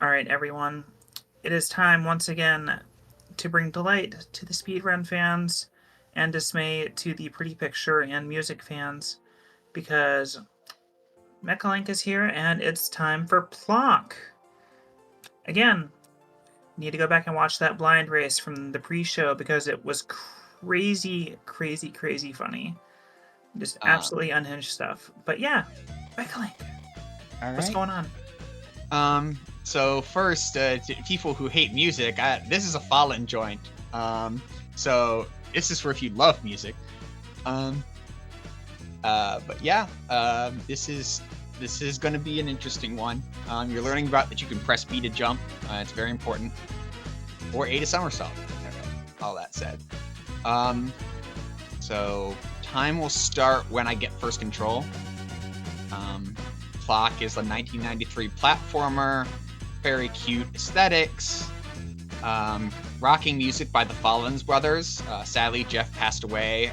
Alright, everyone. It is time once again to bring delight to the speedrun fans and dismay to the pretty picture and music fans because Mechalink is here and it's time for Plok. Again, need to go back and watch that blind race from the pre-show because it was crazy, crazy, crazy funny. Just absolutely unhinged stuff. But yeah, Mechalink, All what's right. going on? So first, to people who hate music, this is a Fallen joint. So this is for if you love music. But yeah, this is going to be an interesting one. You're learning about that you can press B to jump. It's very important. Or A to somersault. All that said. So time will start when I get first control. Plok is a 1993 platformer, very cute aesthetics, rocking music by the Fallens brothers. Sadly, Jeff passed away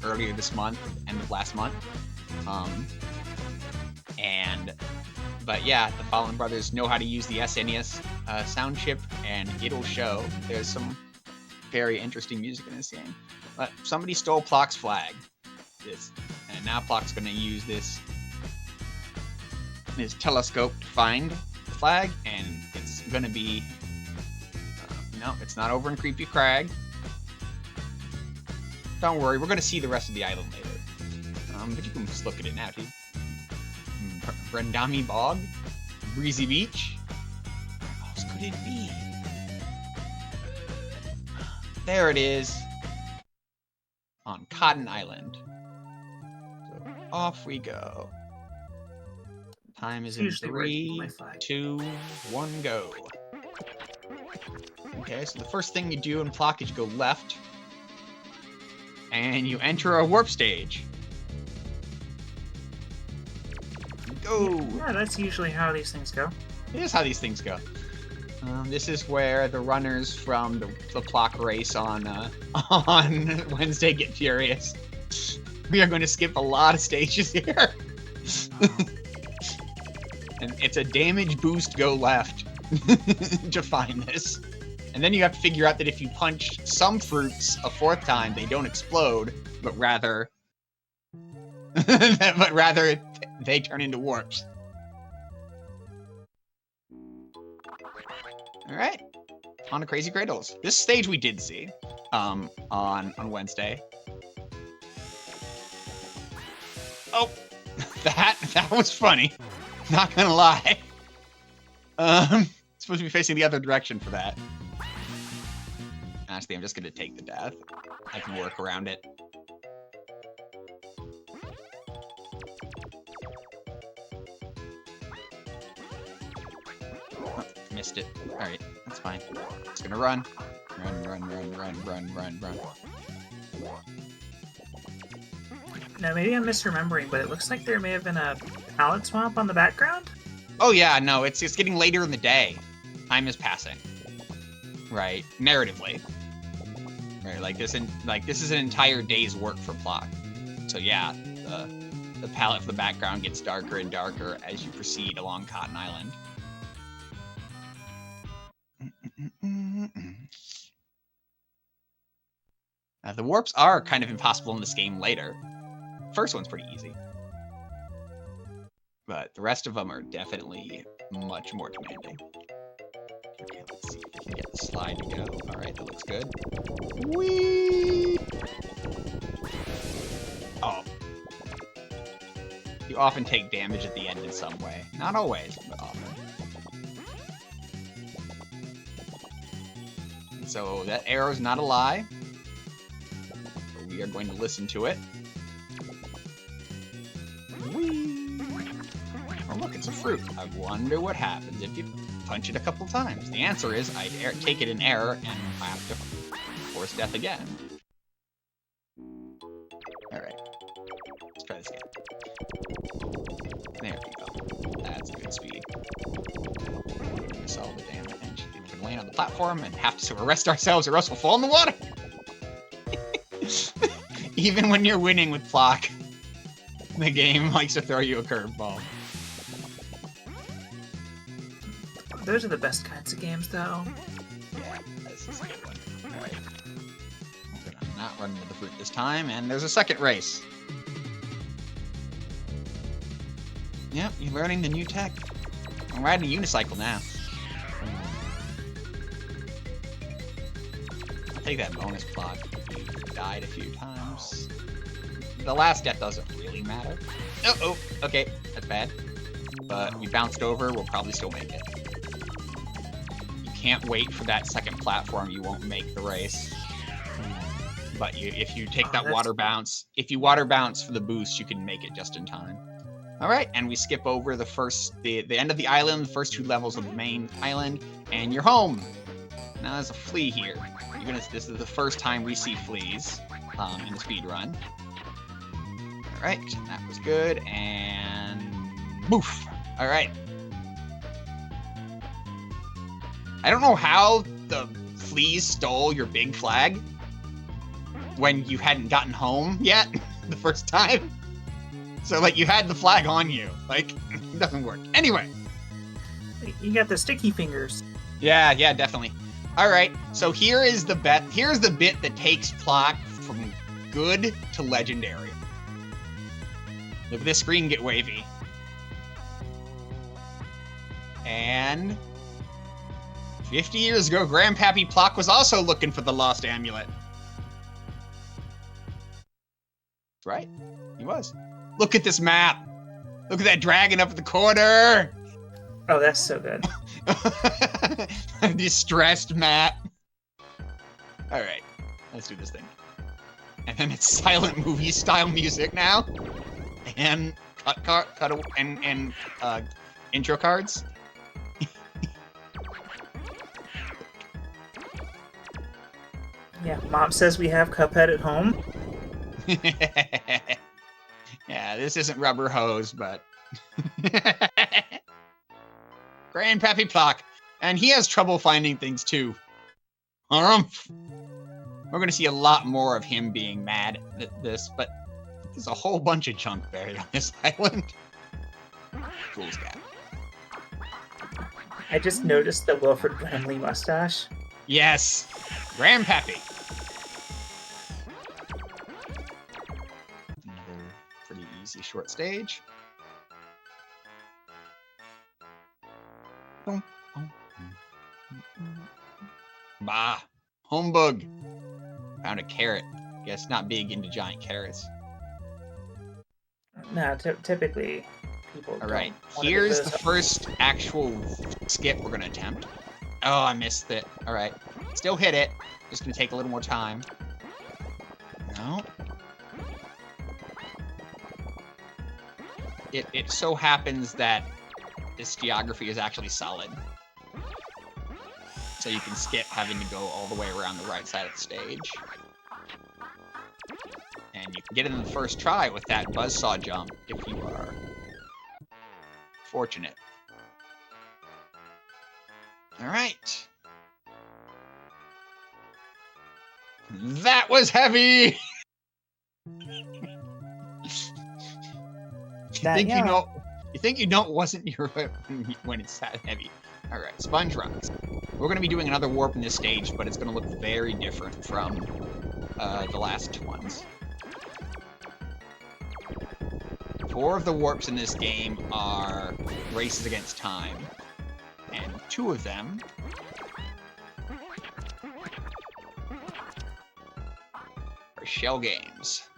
earlier this month, end of last month. But yeah, the Fallen brothers know how to use the SNES sound chip, and it'll show. There's some very interesting music in this game. But somebody stole Plok's flag. And now Plok's going to use this his telescope to find the flag, and it's gonna be no, it's not over in Creepy Crag. Don't worry, we're gonna see the rest of the island later. But you can just look at it now too. Brendami Bog, Breezy Beach. Where else could it be? There it is, on Cotton Island. So off we go. Time is in 3, 2, 1, go. Okay, so the first thing you do in Plok is you go left, and you enter a warp stage. Go! Yeah, that's usually how these things go. It is how these things go. This is where the runners from the Plok race on Wednesday get furious. We are going to skip a lot of stages here. And it's a damage boost go left to find this. And then you have to figure out that if you punch some fruits a fourth time, they don't explode, but rather they turn into warps. Alright. On to Crazy Cradles. This stage we did see on Wednesday. Oh, that was funny. Not gonna lie. Supposed to be facing the other direction for that. Honestly, I'm just gonna take the death. I can work around it. Oh, missed it. Alright, that's fine. Just gonna run. Run. Now, maybe I'm misremembering, but it looks like there may have been a palette swap on the background? Oh yeah, no, it's getting later in the day. Time is passing. Right, narratively. Right, like this is an entire day's work for Plok. So yeah, the palette for the background gets darker and darker as you proceed along Cotton Island. The warps are kind of impossible in this game later. First one's pretty easy. But the rest of them are definitely much more demanding. Okay, let's see if we can get the slide to go. Alright, that looks good. Whee! Oh. You often take damage at the end in some way. Not always, but often. And so that arrow's not a lie. So we are going to listen to it. Whee! Oh look, it's a fruit. I wonder what happens if you punch it a couple times. The answer is I take it in error and I have to force death again. Alright. Let's try this again. There we go. That's a good speed. Miss all the damage. And we can land on the platform and have to arrest ourselves or else we'll fall in the water! Even when you're winning with Plok, the game likes to throw you a curveball. Those are the best kinds of games, though. Yeah, this is a good one. Alright. We're gonna not run into the fruit this time, and there's a second race. Yep, you're learning the new tech. I'm riding a unicycle now. I'll take that bonus plot. You died a few times. The last death doesn't really matter. Oh, okay, that's bad. But we bounced over, we'll probably still make it. You can't wait for that second platform, you won't make the race. But if you take that water bounce, if you water bounce for the boost, you can make it just in time. All right, and we skip over the end of the island, the first 2 levels of the main island, and you're home. Now there's a flea here. This is the first time we see fleas in the speed run. All right, that was good, and boof. All right. I don't know how the fleas stole your big flag when you hadn't gotten home yet the first time. So, like, you had the flag on you. Like, it doesn't work. Anyway. You got the sticky fingers. Yeah, definitely. All right, so here's the bit that takes Plok from good to legendary. Look at this screen get wavy. And 50 years ago, Grandpappy Plok was also looking for the lost amulet. That's right, he was. Look at this map. Look at that dragon up in the corner. Oh, that's so good. Distressed map. All right, let's do this thing. And then it's silent movie style music now, and intro cards. Yeah, Mom says we have Cuphead at home. Yeah, this isn't Rubber Hose, but Grandpappy Plok, and he has trouble finding things too. We're gonna see a lot more of him being mad at this, but there's a whole bunch of junk buried on this island. Fool's cat. I just noticed the Wilfred Brimley mustache. Yes, Grandpappy. Another pretty easy short stage. Bah, homebug. Found a carrot. Guess not big into giant carrots. No, typically people. All right, here's the first actual skip we're gonna attempt. Oh, I missed it. All right, still hit it. Just gonna take a little more time. No. It so happens that this geography is actually solid. So you can skip having to go all the way around the right side of the stage. And you can get it in the first try with that buzzsaw jump if you are fortunate. Alright. That was heavy! You think you know it wasn't your when it's that heavy. Alright, sponge runs. We're going to be doing another warp in this stage, but it's going to look very different from the last ones. 4 of the warps in this game are races against time, and 2 of them are shell games.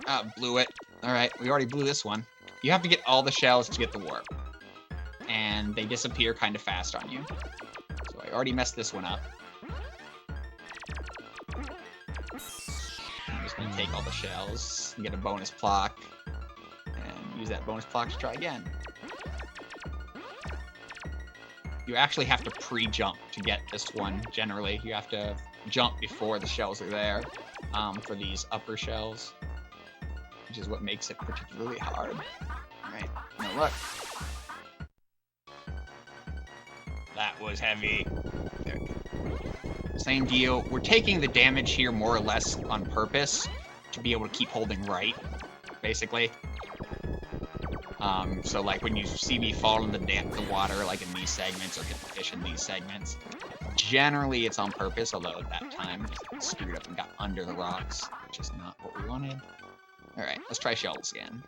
Ah, blew it. Alright, we already blew this one. You have to get all the shells to get the warp. And they disappear kind of fast on you. So I already messed this one up. I'm just going to take all the shells and get a bonus Plok. And use that bonus Plok to try again. You actually have to pre-jump to get this one, generally. You have to jump before the shells are there for these upper shells. Which is what makes it particularly hard. Alright, now look. That was heavy. There we go. Same deal. We're taking the damage here more or less on purpose to be able to keep holding right, basically. So like when you see me fall in the water, like in these segments, or hit the fish in these segments, generally it's on purpose, although at that time I screwed up and got under the rocks, which is not what we wanted. All right, let's try shells again.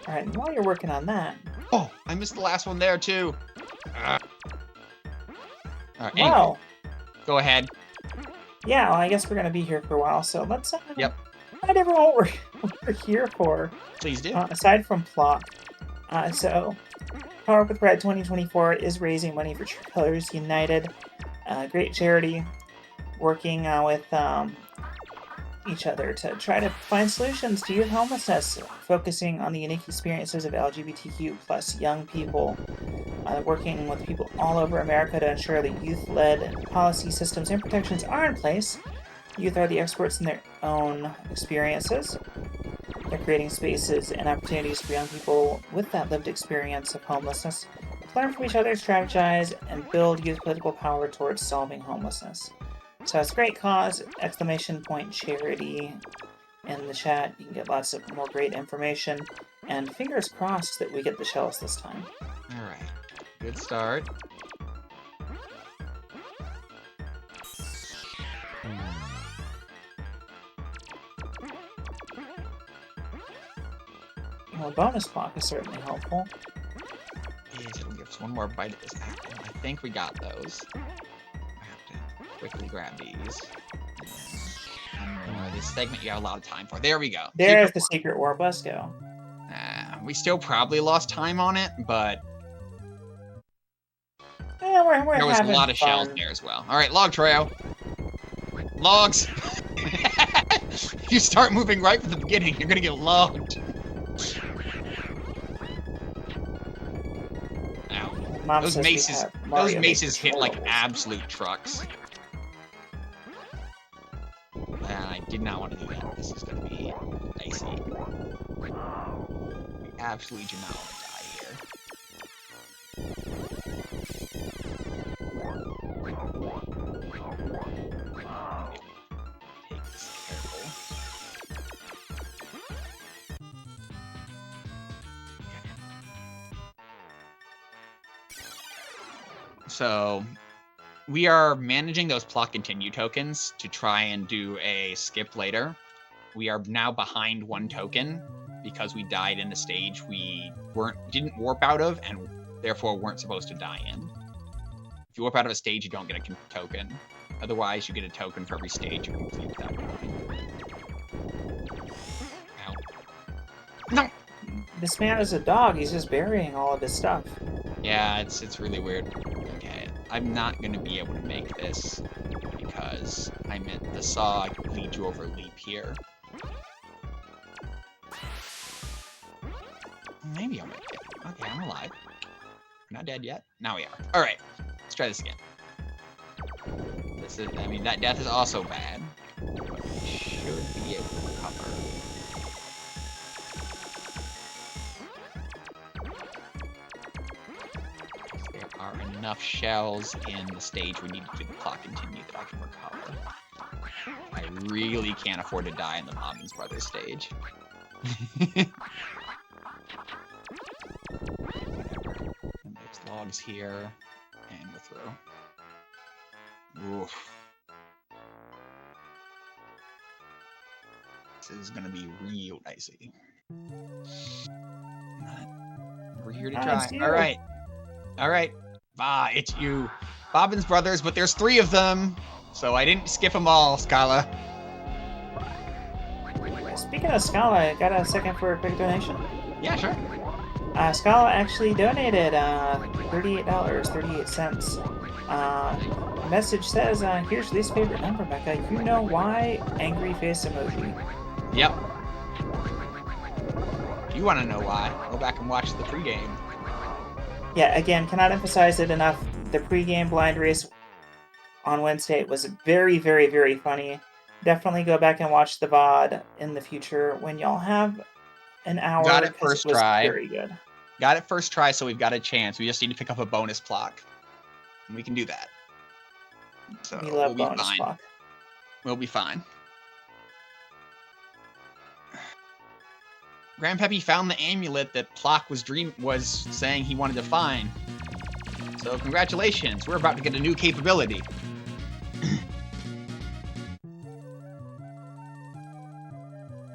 All right, and while you're working on that... Oh, I missed the last one there, too. All right, anyway, Wow. go ahead. Yeah, well, I guess we're going to be here for a while, so let's Yep. find everyone what we're here for. Please do. Aside from Plok. So, Power Up with Red 2024 is raising money for Colors United. Great charity working with each other to try to find solutions to youth homelessness, focusing on the unique experiences of LGBTQ plus young people, working with people all over America to ensure that youth-led policy systems and protections are in place. Youth are the experts in their own experiences. They're creating spaces and opportunities for young people with that lived experience of homelessness to learn from each other, strategize, and build youth political power towards solving homelessness. So it's a great cause, !charity in the chat. You can get lots of more great information, and fingers crossed that we get the shells this time. All right, good start. Well, a bonus block is certainly helpful. Yes, it'll give us one more bite at this apple. I think we got those. I have to quickly grab these. This segment you have a lot of time for. There we go. There's the secret warp. Let's go. We still probably lost time on it, but yeah, we're there was a lot fun. of shells there as well. All right, log trail. Logs. If you start moving right from the beginning, you're gonna get logged. Ow. Those maces hit like absolute trucks. And I did not want to do that. This is gonna be dicey. We absolutely do not want to die here. Take this careful. So we are managing those Plok continue tokens to try and do a skip later. We are now behind one token because we died in the stage we didn't warp out of and therefore weren't supposed to die in. If you warp out of a stage, you don't get a token. Otherwise, you get a token for every stage you complete without dying. Ow. No! This man is a dog. He's just burying all of his stuff. Yeah, it's really weird. Okay, I'm not going to be able to make this because I'm at the saw lead you over leap here. Maybe I'll make it. Okay, I'm alive. We're not dead yet. Now we are. All right, let's try this again. I mean, that death is also bad, but we should be able to recover. There are enough shells in the stage we need to do the clock continue that I can recover. I really can't afford to die in the Bobbins Brothers stage. And there's logs here, and we're through. Oof. This is gonna be real dicey. But we're here to try. Alright. Alright. It's you. Bobbins Brothers, but there's 3 of them. So I didn't skip them all, Scala. Speaking of Scala, got a second for a quick donation? Yeah, sure. Scala actually donated $38.38. Message says, here's your least favorite number, Becca. You know why? Angry face emoji. Yep. If you want to know why, go back and watch the pregame. Yeah, again, cannot emphasize it enough. The pregame blind race on Wednesday was very, very, very funny. Definitely go back and watch the VOD in the future when y'all have an hour. Got it first try. Very good. Got it first try, so we've got a chance. We just need to pick up a bonus Plok. And we can do that. So we love we'll bonus be fine. Plok. We'll be fine. Grandpappy found the amulet that Plok was saying he wanted to find. So congratulations, we're about to get a new capability.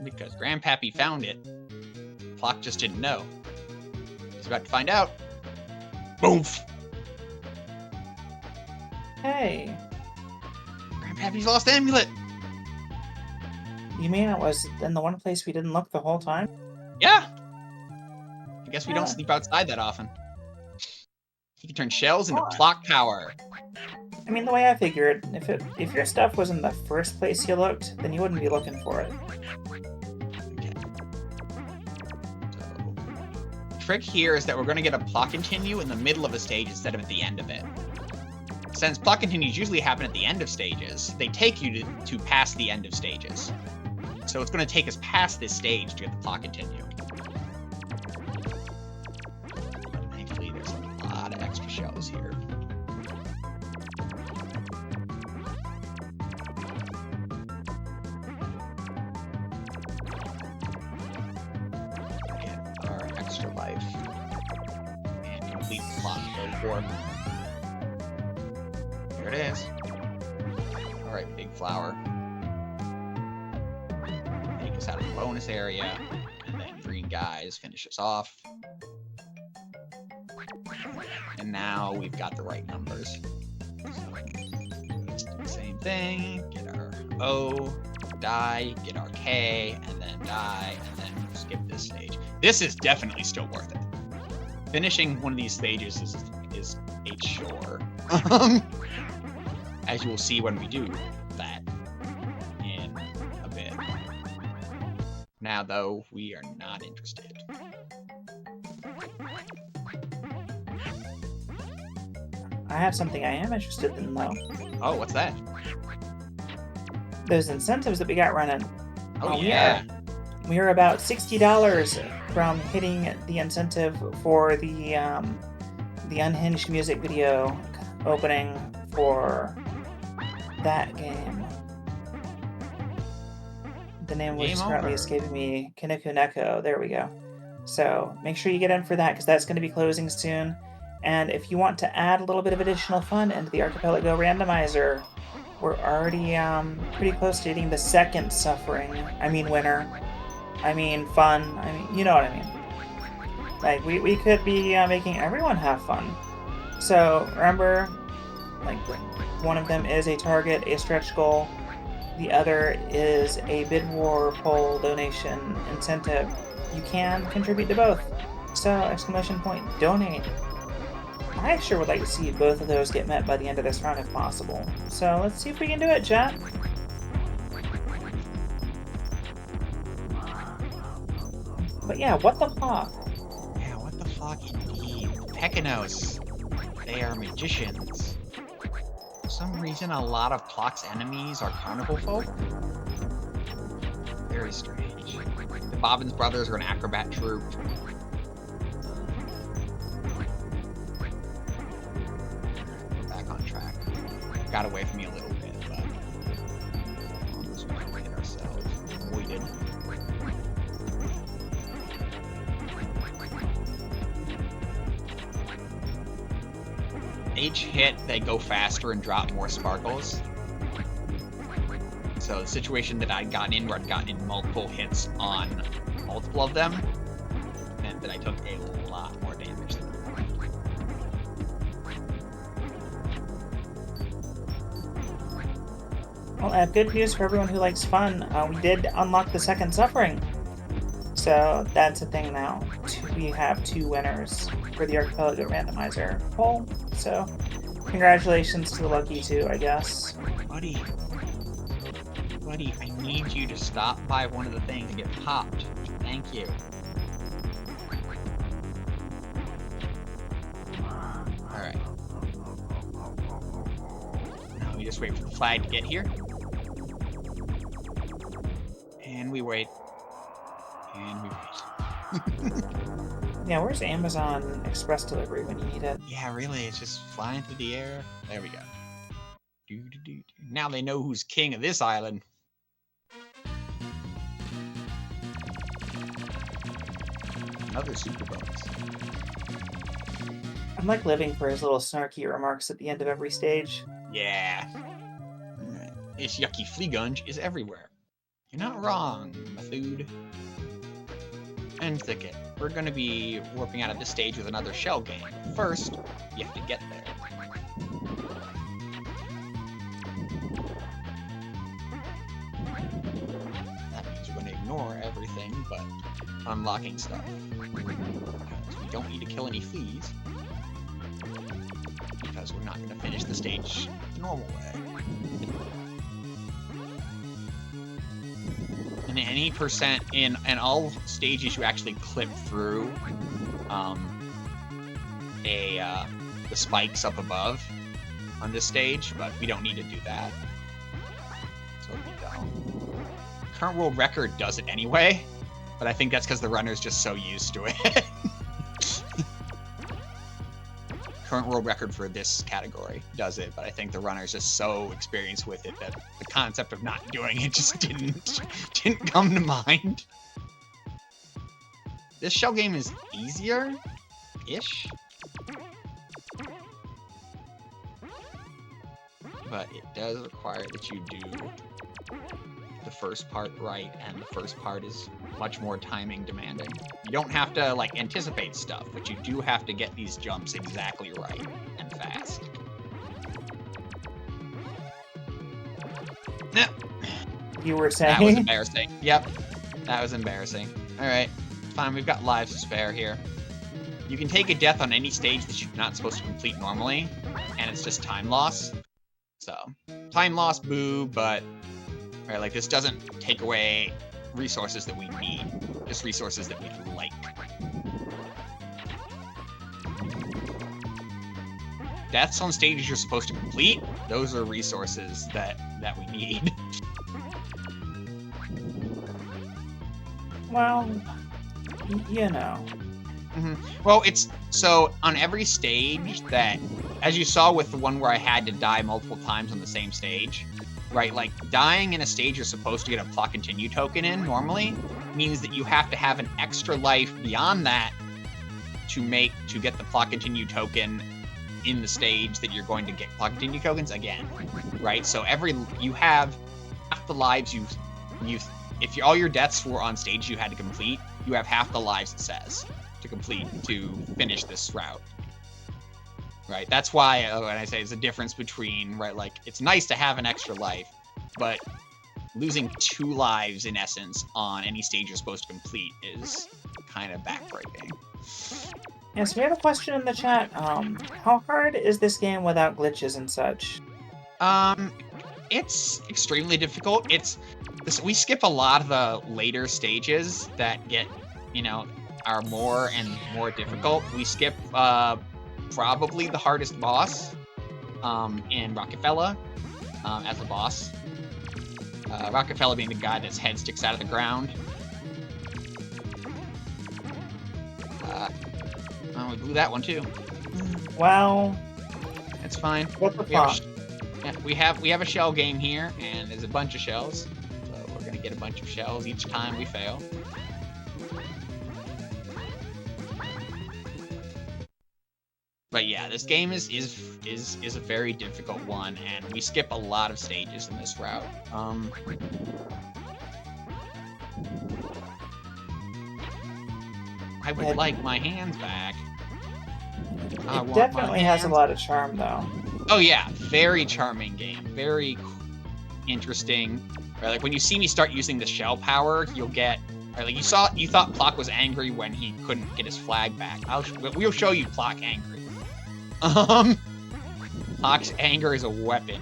Because Grandpappy found it. Plok just didn't know. He's about to find out. Boomf! Hey. Grandpappy's lost amulet! You mean it was in the one place we didn't look the whole time? Yeah! I guess we don't Yeah. sleep outside that often. You can turn shells into What? Plok power. I mean, the way I figured, if your stuff was in the first place you looked, then you wouldn't be looking for it. Okay. So, the trick here is that we're going to get a Plok continue in the middle of a stage instead of at the end of it. Since Plok continues usually happen at the end of stages, they take you to past the end of stages. So it's going to take us past this stage to get the Plok continue. Thankfully, there's a lot of extra shells here. Get our extra life and complete the Plok code 4. There it is. Alright, big flower. Take us out of the bonus area, and then green guys finish us off. And now we've got the right numbers. So let's do the same thing. Get our O, die, get our K, and then die, and then skip this stage. This is definitely still worth it. Finishing one of these stages is a chore. As you will see when we do that in a bit. Now, though, we are not interested. I have something I am interested in, though. Oh, what's that? Those incentives that we got running. Oh, yeah. We are about $60 from hitting the incentive for the Unhinged music video opening for that game. The name was Game currently over. escaping me. Kinniku Neko. There we go. So make sure you get in for that because that's going to be closing soon. And if you want to add a little bit of additional fun into the Archipelago randomizer, we're already pretty close to hitting the second winner. I mean fun. I mean, you know what I mean. Like, we could be making everyone have fun. So remember, like, one of them is a target, a stretch goal. The other is a bid war poll donation incentive. You can contribute to both. So, !donate. I sure would like to see both of those get met by the end of this round if possible. So let's see if we can do it, chat. But yeah, what the fuck? Yeah, what the fuck indeed. Pekinos. They are magicians. For some reason, a lot of Plok's enemies are carnival folk. Very strange. The Bobbins brothers are an acrobat troupe. We're back on track. Got away from me a little bit, but just want to hit ourselves. We did. Each hit, they go faster and drop more sparkles. So the situation that I'd gotten in, where I'd gotten in multiple hits on multiple of them, meant that I took a lot more damage than before. Well, I have good news for everyone who likes fun. We did unlock the second suffering. So that's a thing now. We have 2 winners for the Archipelago randomizer poll. So congratulations to the lucky 2, I guess. Buddy, I need you to stop by one of the things and get popped. Thank you. Alright. Now we just wait for the flag to get here. And we wait. And we wait. Yeah, where's Amazon Express Delivery when you need it? Yeah, really, it's just flying through the air. There we go. Now they know who's king of this island. another super bonus. I'm like living for his little snarky remarks at the end of every stage. Yeah. Alright. This yucky flea gunge is everywhere. You're not wrong, Mathud. And Thicket. We're gonna be warping out of this stage with another shell game. First, you have to get there. That means we're gonna ignore everything but unlocking stuff. Because we don't need to kill any fleas. Because we're not gonna finish the stage the normal way. And any percent in all stages you actually clip through the spikes up above on this stage, but we don't need to do that. So we don't. Current world record does it anyway, but I think that's because the runner's just so used to it. Current world record for this category does it, but I think the runner's just so experienced with it that the concept of not doing it just didn't come to mind. This shell game is easier-ish, but it does require that you do the first part right, and the first part is much more timing demanding. You don't have to like anticipate stuff, but you do have to get these jumps exactly right and fast. Yep. You were saying? That was embarrassing. Yep. That was embarrassing. Alright. Fine, we've got lives to spare here. You can take a death on any stage that you're not supposed to complete normally, and it's just time loss. So, time loss, boo, but right, like this doesn't take away resources that we need, just resources that we like. Deaths on stages you're supposed to complete, those are resources that we need. Well, you know. Well, it's so on every stage that, as you saw with the one where I had to die multiple times on the same stage, right? Like dying in a stage you're supposed to get a Plok Continue token in normally means that you have to have an extra life beyond that to get the Plok Continue token in the stage that you're going to get Plok Continue tokens again, right? So you have half the lives if all your deaths were on stage you had to complete, you have half the lives it says to complete to finish this route. Right, that's why when I say it's a difference between, right, like, it's nice to have an extra life, but losing 2 lives, in essence, on any stage you're supposed to complete is kind of backbreaking. Yes, we have a question in the chat. How hard is this game without glitches and such? It's extremely difficult. We skip a lot of the later stages that get, are more and more difficult. We skip, probably the hardest boss in Rockefeller as a boss. Rockefeller being the guy that's head sticks out of the ground. We blew that one too. Well, it's fine. What the fuck? We have a shell game here, and there's a bunch of shells. So we're gonna get a bunch of shells each time we fail. But yeah, this game is a very difficult one, and we skip a lot of stages in this route. I would like my hands back. It definitely has a lot of charm, though. Oh yeah, very charming game, very interesting. Right, like when you see me start using the shell power, you'll get. Right, like you thought Plok was angry when he couldn't get his flag back. We'll show you Plok angry. Plok's anger is a weapon.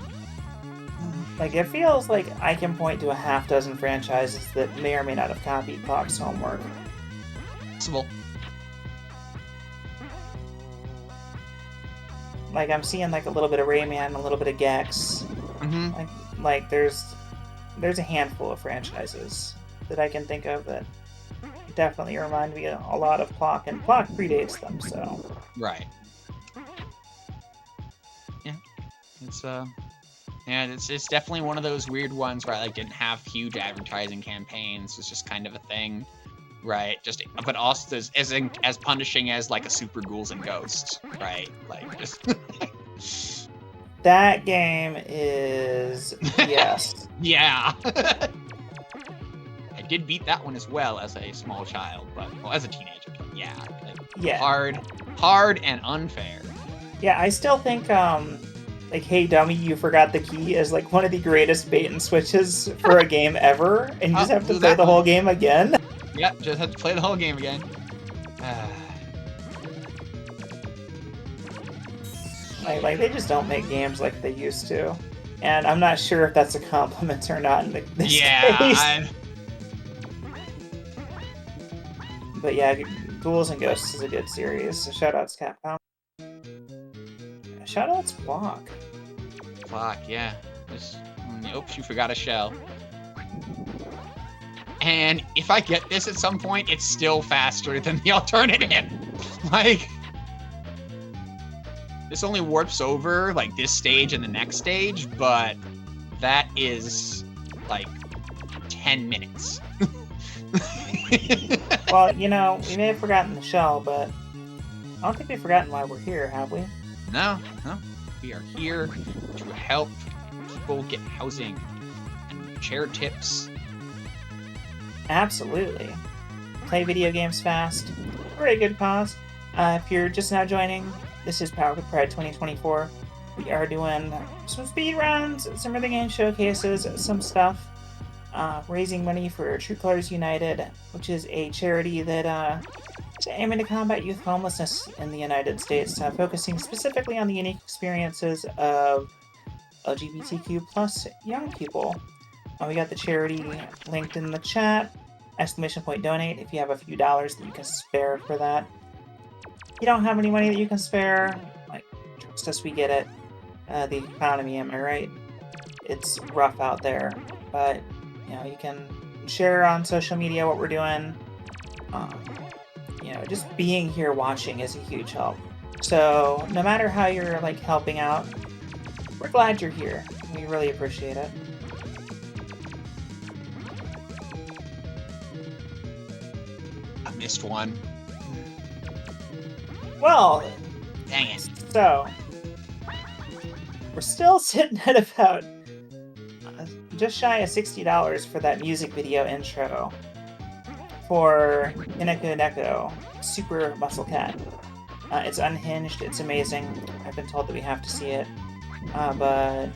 Like, it feels like I can point to a half-dozen franchises that may or may not have copied Plok's homework. Possible. Like, I'm seeing, like, a little bit of Rayman, a little bit of Gex. Like there's a handful of franchises that I can think of that definitely remind me a lot of Plok, and Plok predates them, so... Right. It's definitely one of those weird ones where I didn't have huge advertising campaigns. It's just kind of a thing right? Just, but also as punishing as like a Super Ghouls and Ghosts, right? Like just. That game is yes. Yeah. I did beat that one as well as a small child, but well, as a teenager, but yeah, like, Yeah. hard and unfair. Yeah, I still think like "Hey dummy, you forgot the key" is like one of the greatest bait and switches for a game ever, and you just have to Do play that the one. whole game again. Yep, just have to play the whole game again. Like they just don't make games like they used to, and I'm not sure if that's a compliment or not in this case. But yeah, Ghouls and Ghosts is a good series. So shoutouts Capcom. Shoutouts Plok. Plok, yeah. Oops, you forgot a shell. And if I get this at some point, it's still faster than the alternative. Like, this only warps over, like, this stage and the next stage, but that is, like, 10 minutes. Well, you know, we may have forgotten the shell, but I don't think we've forgotten why we're here, have we? No. We are here to help people get housing and share tips. Absolutely. Play video games fast. For a good cause. If you're just now joining, this is Power with Pride 2024. We are doing some speed runs, some rhythm game showcases, some stuff. Raising money for True Colors United, which is a charity that is aiming to combat youth homelessness in the United States, focusing specifically on the unique experiences of LGBTQ plus young people. We got the charity linked in the chat. !donate if you have a few dollars that you can spare for that. If you don't have any money that you can spare, like, trust us, we get it. The economy, am I right? It's rough out there, but you know, you can share on social media what we're doing. You know, just being here watching is a huge help. So no matter how you're like helping out, we're glad you're here. We really appreciate it. I missed one. Well, dang it. So we're still sitting at about just shy of $60 for that music video intro for Ineko Neko, Super Muscle Cat. It's unhinged, it's amazing. I've been told that we have to see it, but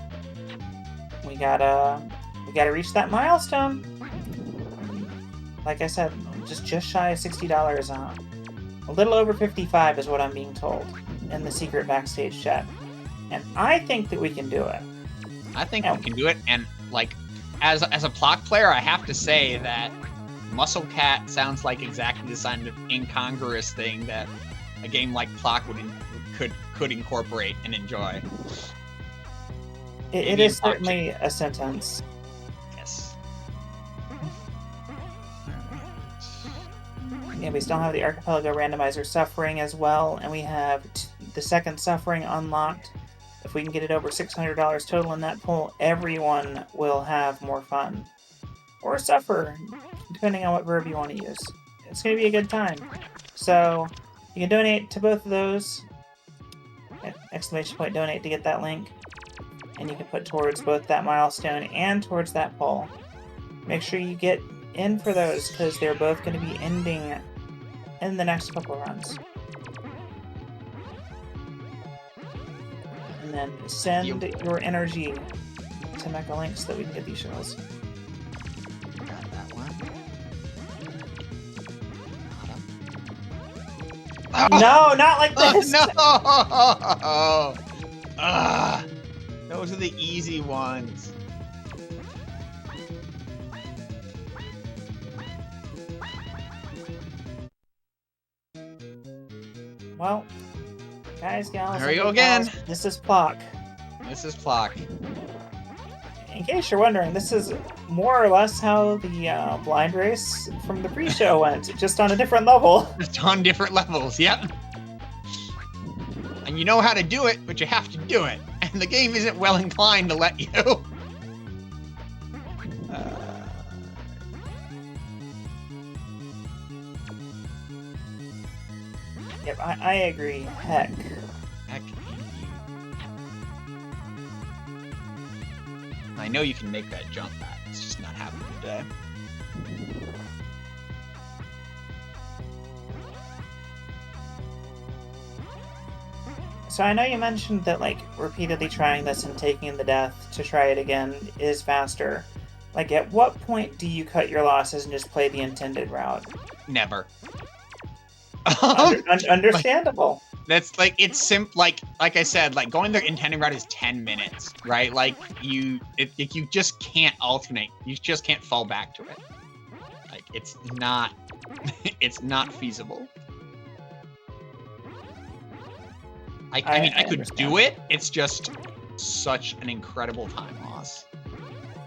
we gotta reach that milestone. Like I said, just shy of $60. A little over 55 is what I'm being told in the secret backstage chat, and I think that we can do it. I think we can do it, and like, as a Plok player, I have to say that Muscle Cat sounds like exactly the kind of incongruous thing that a game like Plok could incorporate and enjoy. It is certainly a sentence. Yes. Yeah, we still have the Archipelago Randomizer Suffering as well, and we have the second Suffering unlocked. If we can get it over $600 total in that pool, everyone will have more fun. Or suffer, depending on what verb you want to use. It's going to be a good time. So, you can donate to both of those. !donate to get that link. And you can put towards both that milestone and towards that poll. Make sure you get in for those, because they're both going to be ending in the next couple runs. And then send your energy to mechalink so that we can get these shells. Got that one. No, not like this! Oh, no! Those are the easy ones. Well, guys, gals, there we go again. This is Plok. This is Plok. In case you're wondering, this is more or less how the blind race from the pre-show went, just on a different level. Just on different levels, yep. And you know how to do it, but you have to do it. And the game isn't well inclined to let you. Yep, I agree. Heck. Heck you. I know you can make that jump back. It's just not happening today. So I know you mentioned that, like, repeatedly trying this and taking the death to try it again is faster. Like, at what point do you cut your losses and just play the intended route? Never. Understandable. That's like it's like I said, like going the intended route is 10 minutes, right? Like you just can't alternate. You just can't fall back to it. Like it's not it's not feasible. I mean I could do it. It's just such an incredible time loss.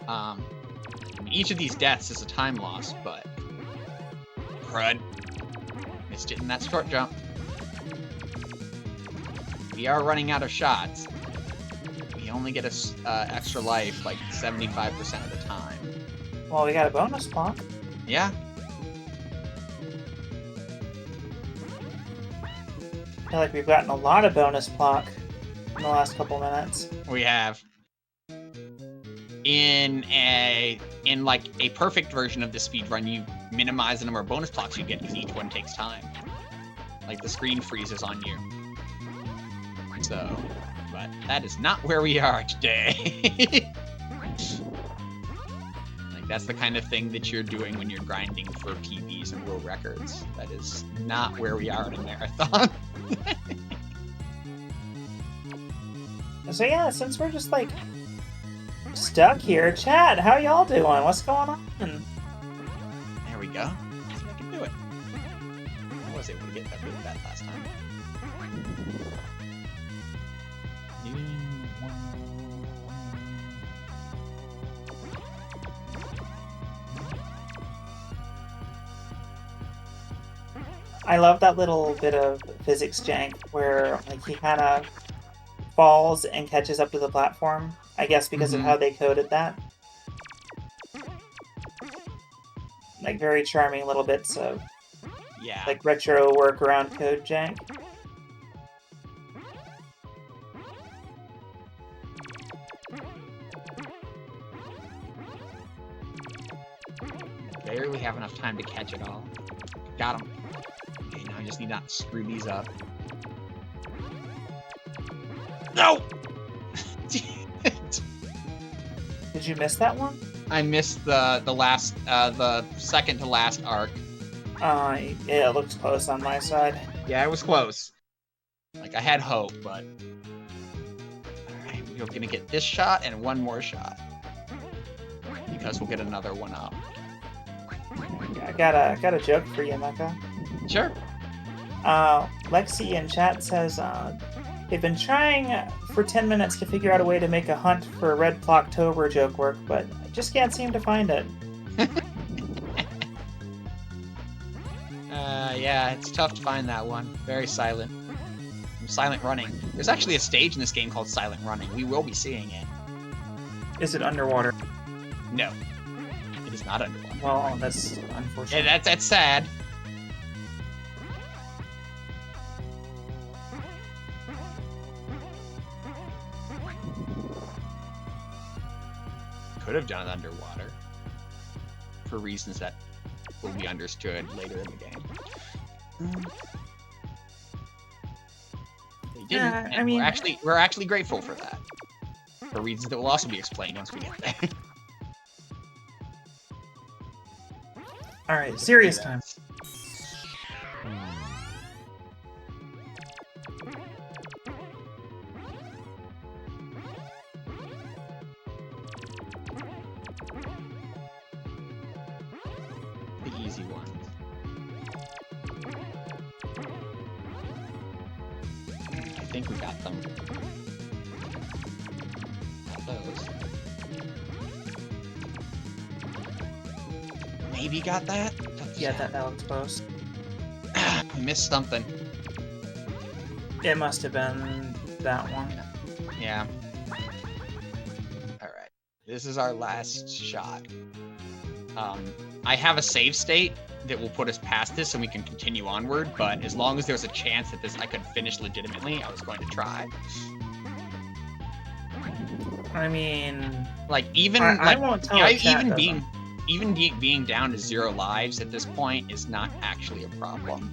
I mean, each of these deaths is a time loss, but crud. Missed it in that short jump. We are running out of shots. We only get a extra life like 75% of the time. Well, we got a bonus Plok. Yeah. I feel like we've gotten a lot of bonus Plok in the last couple minutes. We have. In like a perfect version of the speed run, you minimize the number of bonus Ploks you get because each one takes time. Like the screen freezes on you. So, but that is not where we are today. Like that's the kind of thing that you're doing when you're grinding for PBs and world records. That is not where we are in a marathon. So yeah, since we're just like stuck here, chat, how y'all doing? What's going on? There we go. I think I can do it. I was able to get that really bad last time. I love that little bit of physics jank where like he kind of falls and catches up to the platform. I guess because of how they coded that. Like very charming little bits of like retro workaround code jank. Barely have enough time to catch it all. Got him. Okay, now I just need not to screw these up. No! Did you miss that one? I missed the last the second to last arc. Yeah, it looks close on my side. Yeah, it was close. Like I had hope, but alright, we're gonna get this shot and one more shot. Because we'll get another one up. I got a joke for you, Mecha. Sure. Lexi in chat says they've been trying for 10 minutes to figure out a way to make a hunt for Red Ploktober joke work, but I just can't seem to find it. Yeah, it's tough to find that one. Very silent. Silent running. There's actually a stage in this game called Silent Running. We will be seeing it. Is it underwater? No. It is not underwater. Well, that's unfortunate. Yeah, that's sad. Could have done it underwater. For reasons that will be understood later in the game. They didn't, Yeah, and I mean, we're actually grateful for that. For reasons that will also be explained once we get there. Alright, serious time. The easy ones. I think we got them. Got those. Maybe got that? Yeah, that looks close. We missed something. It must have been that one. Yeah. Alright. This is our last shot. I have a save state that will put us past this and we can continue onward, but as long as there's a chance that I could finish legitimately, I was going to try. I mean, like even I won't tell even being down to 0 lives at this point is not actually a problem.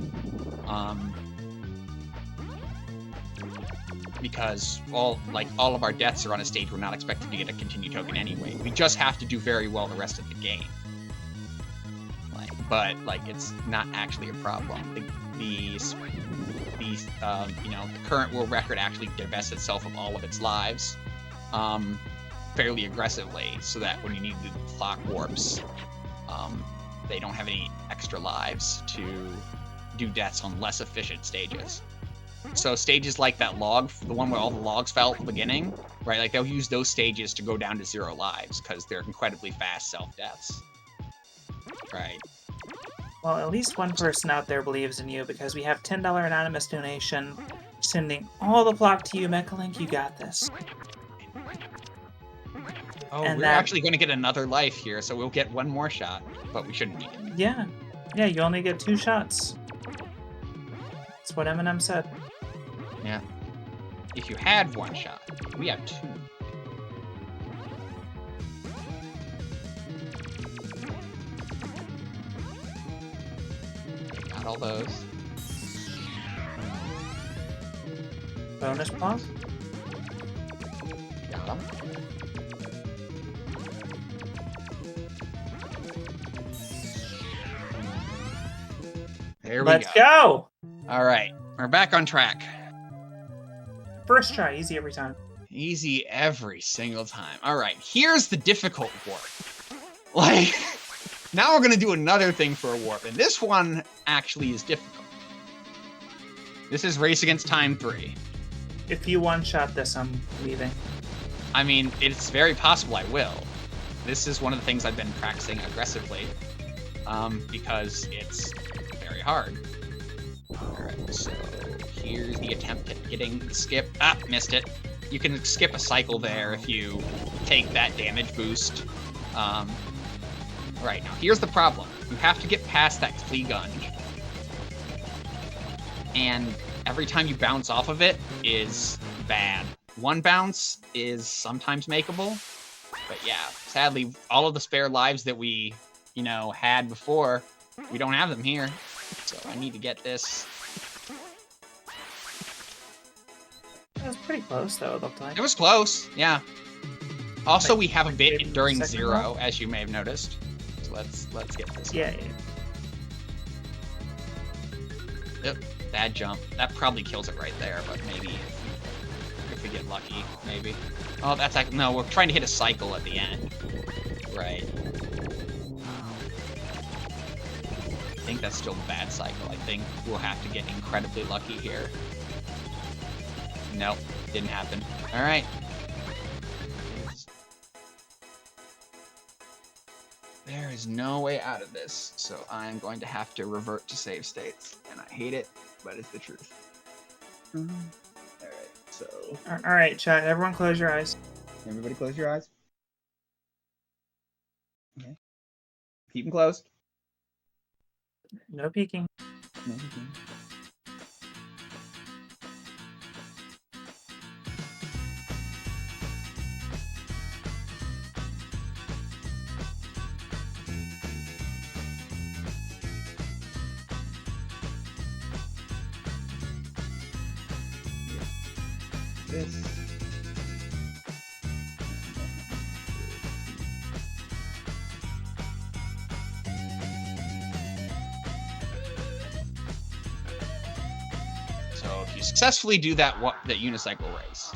Because all of our deaths are on a stage we're not expected to get a continue token anyway. We just have to do very well the rest of the game. But it's not actually a problem. The current world record actually divests itself of all of its lives fairly aggressively, so that when you need the clock warps, they don't have any extra lives to do deaths on less efficient stages. So stages like that log, the one where all the logs fell at the beginning, right? Like they'll use those stages to go down to 0 lives because they're incredibly fast self-deaths, right? Well, at least one person out there believes in you because we have $10 anonymous donation sending all the Plok to you, Mechalink. You got this. Oh, and we're actually going to get another life here, so we'll get one more shot, but we shouldn't need it. Yeah. Yeah, you only get 2 shots. That's what Eminem said. Yeah. If you had 1 shot, we have 2. Got all those. Bonus pause? Got them. There we go. Let's go! All right, we're back on track. First try, easy every time. Easy every single time. All right, here's the difficult warp. Now we're gonna do another thing for a warp, and this one actually is difficult. This is Race Against Time 3. If you one-shot this, I'm leaving. I mean, it's very possible I will. This is one of the things I've been practicing aggressively, because it's very hard. Alright, so here's the attempt at getting the skip. Ah, missed it. You can skip a cycle there if you take that damage boost. Right, now here's the problem. You have to get past that flea gunge. And every time you bounce off of it is bad. 1 bounce is sometimes makeable, but yeah, sadly, all of the spare lives that we, had before, we don't have them here. So I need to get this. It was pretty close, though, it looked like. It was close, yeah. Also, we have a bit during 0, as you may have noticed. So let's get this. Yeah. Yep, bad jump. That probably kills it right there, but maybe if we get lucky, maybe. Oh, that's like, no, we're trying to hit a cycle at the end. Right. I think that's still a bad cycle. I think we'll have to get incredibly lucky here. Nope, didn't happen. All right. There is no way out of this, so I'm going to have to revert to save states. And I hate it, but it's the truth. Alright, so... Alright, chat, everyone close your eyes. Everybody close your eyes. Okay. Keep them closed. No peeking. No peeking. This. So if you successfully do that unicycle race,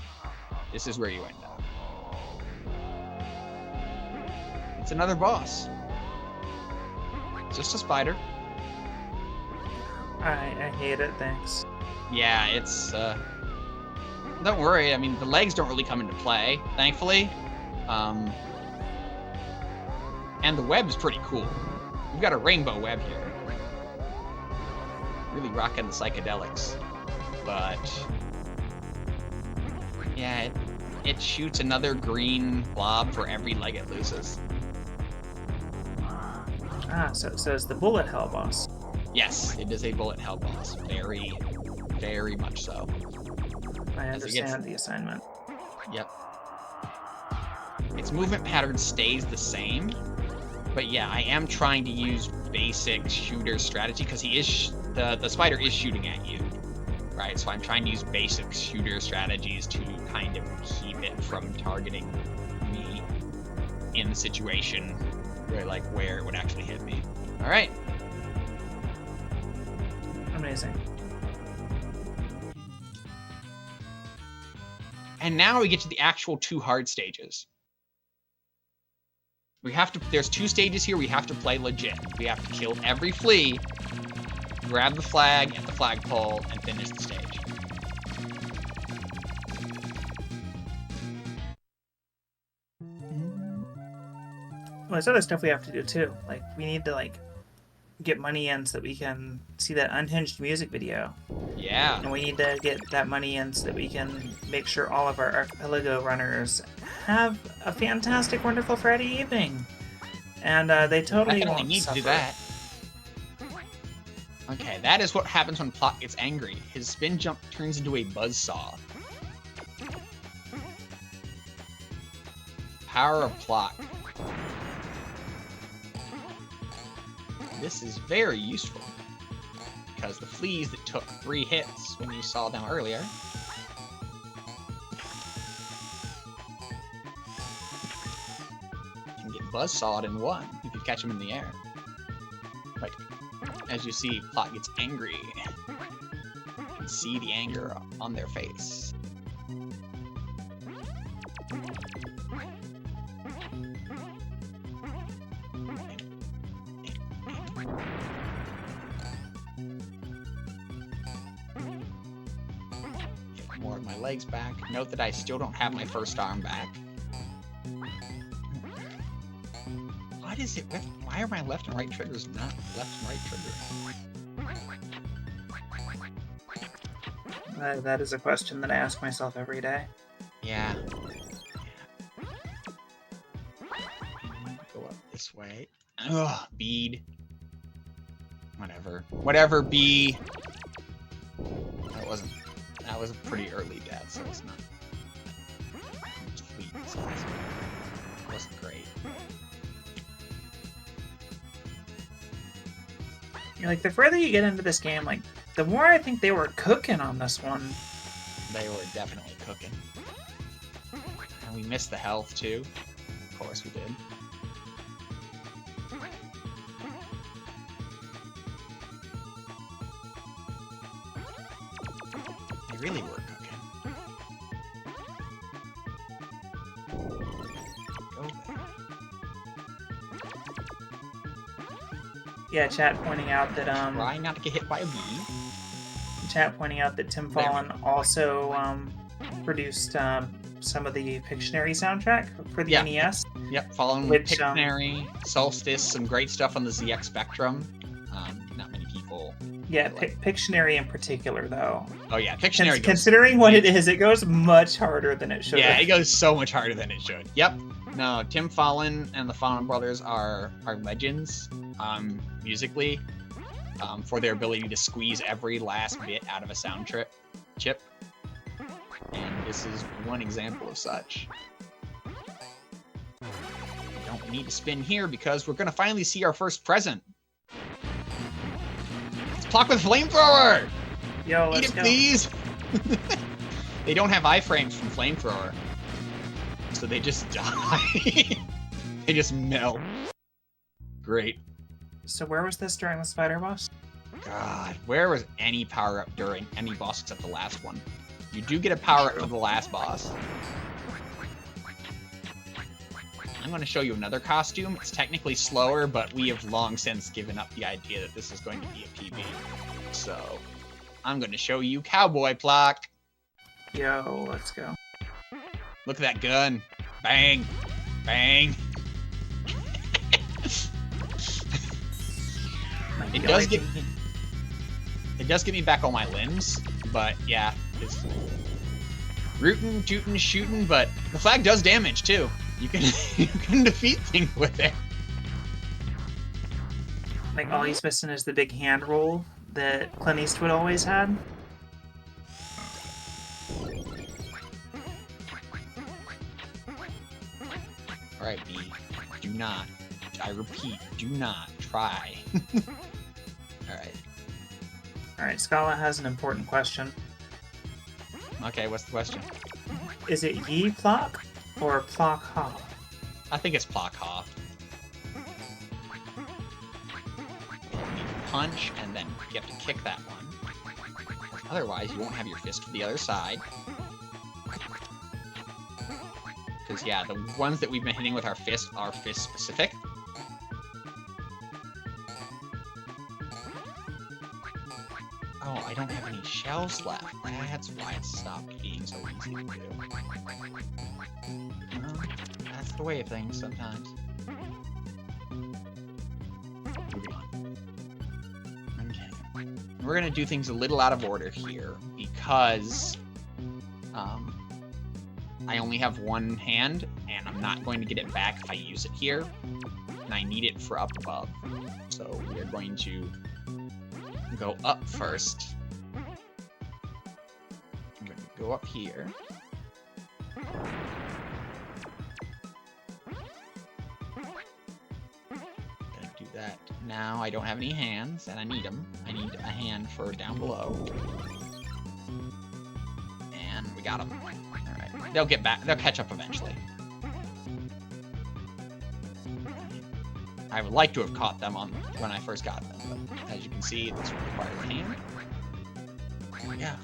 this is where you end up. It's another boss. It's just a spider. I hate it, thanks. Yeah, it's don't worry, I mean, the legs don't really come into play, thankfully. And the web's pretty cool. We've got a rainbow web here. Really rocking the psychedelics. But yeah, it shoots another green blob for every leg it loses. Ah, so it's the bullet hell boss. Yes, it is a bullet hell boss. Very, very much so. I understand the assignment. Yep. Its movement pattern stays the same, but yeah, I am trying to use basic shooter strategy because he is the spider is shooting at you, right? So I'm trying to use basic shooter strategies to kind of keep it from targeting me in the situation where it would actually hit me. All right. Amazing. And now we get to the actual 2 hard stages. There's 2 stages here we have to play legit. We have to kill every flea, grab the flag at the flagpole, and finish the stage. Well, there's other stuff we have to do too. Like, we need to, get money in so that we can see that unhinged music video. Yeah. And we need to get that money in so that we can make sure all of our archipelago runners have a fantastic, wonderful Friday evening. And they totally Definitely won't need suffer. to do that. Okay, that is what happens when Plok gets angry. His spin jump turns into a buzzsaw. Power of Plok. This is very useful because the fleas that took 3 hits when you saw them earlier can get buzzsawed in 1 if you catch them in the air. But as you see, Plok gets angry. You can see the anger on their face. More of my legs back. Note that I still don't have my first arm back. What is it with? Why are my left and right triggers not left and right triggering? That is a question that I ask myself every day. Yeah. Go up this way. Ugh, bead. Whatever. Whatever, B. That was a pretty early death, so it's not. Sweet, so it wasn't great. The further you get into this game, the more I think they were cooking on this one. They were definitely cooking. And we missed the health, too. Of course we did. They really were cooking. Go there. Yeah, chat pointing out that Try not to get hit by a bee. Chat pointing out that Tim Fallon also produced some of the Pictionary soundtrack for the NES. Yep, following with Pictionary, Solstice, some great stuff on the ZX Spectrum. Not many people. Yeah, Pictionary in particular, though. Oh yeah, Pictionary. Considering what it is, it goes much harder than it should. Yeah, it goes so much harder than it should. Yep. No, Tim Fallon and the Fallon brothers are legends, musically, for their ability to squeeze every last bit out of a sound chip. And this is one example of such. We don't need to spin here because we're going to finally see our first present. It's Plok with Flamethrower! Yo, let's Eat it, go. please! They don't have iframes from Flamethrower. So they just die. They just melt. Great. So where was this during the spider boss? God, where was any power-up during any boss except the last one? You do get a power-up for the last boss. I'm going to show you another costume. It's technically slower, but we have long since given up the idea that this is going to be a PB. So, I'm going to show you Cowboy Plok. Yo, let's go. Look at that gun. Bang. Bang. It does get me back all my limbs, but yeah, it's rootin', tootin', shootin', but the flag does damage too. You can defeat things with it. Like, all he's missing is the big hand roll that Clint Eastwood always had. Alright, B. Do not. I repeat, do not try. Alright. Alright, Scala has an important question. Okay, what's the question? Is it Ye Plok or Plok Ha? I think it's Plok Ha. Punch, and then you have to kick that one. Otherwise, you won't have your fist to the other side. Because, yeah, the ones that we've been hitting with our fist are fist-specific. Oh, I don't have any shells left. That's why it stopped being so easy to do. Well, that's the way of things sometimes. Moving on. Okay. We're gonna do things a little out of order here, because I only have one hand, and I'm not going to get it back if I use it here, and I need it for up above. So we're going to go up first. I'm going to go up here. Gonna do that. Now I don't have any hands, and I need them. I need a hand for down below. And we got them. Alright. They'll get back. They'll catch up eventually. I would like to have caught them on when I first got them, but as you can see, this will require a hand. Yeah.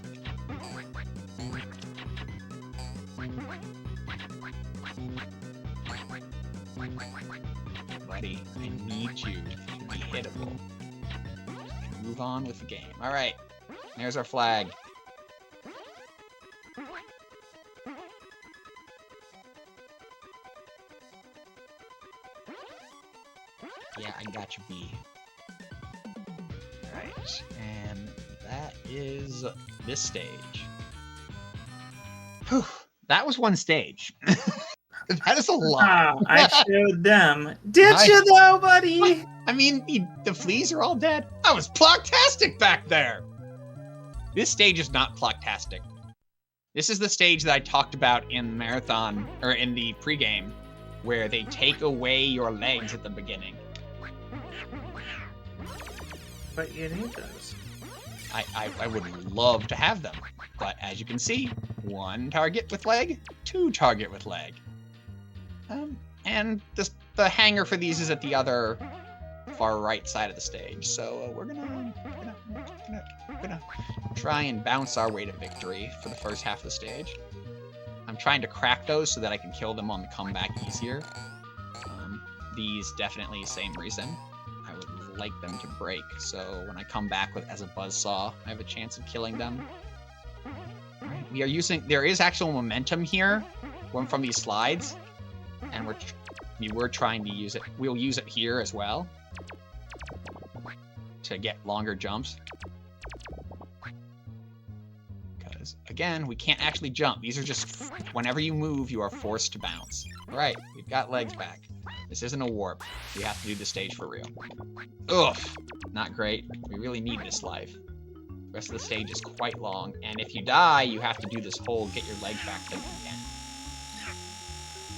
Buddy, I need you to be hittable. Move on with the game. Alright, there's our flag. Yeah, I got you, B. Alright, and that is this stage. Whew, that was one stage. That is a lot. Ah, I showed them. Did you though, buddy? I mean, the fleas are all dead. I was Ploktastic back there! This stage is not Ploktastic. This is the stage that I talked about in the marathon, or in the pregame, where they take away your legs at the beginning. But you need those. I would love to have them, but as you can see, one target with leg, two target with leg. And the hanger for these is at the other far right side of the stage, so we're gonna try and bounce our way to victory for the first half of the stage. I'm trying to crack those so that I can kill them on the comeback easier. These definitely same reason. I would like them to break, so when I come back as a buzzsaw, I have a chance of killing them. Alright, we are using, there is actual momentum here, one from these slides, and we were trying to use it. We'll use it here as well to get longer jumps. Because, again, we can't actually jump. These are just, whenever you move, you are forced to bounce. Alright, we've got legs back. This isn't a warp. We have to do the stage for real. Ugh, not great. We really need this life. The rest of the stage is quite long, and if you die, you have to do this whole get your legs back thing again.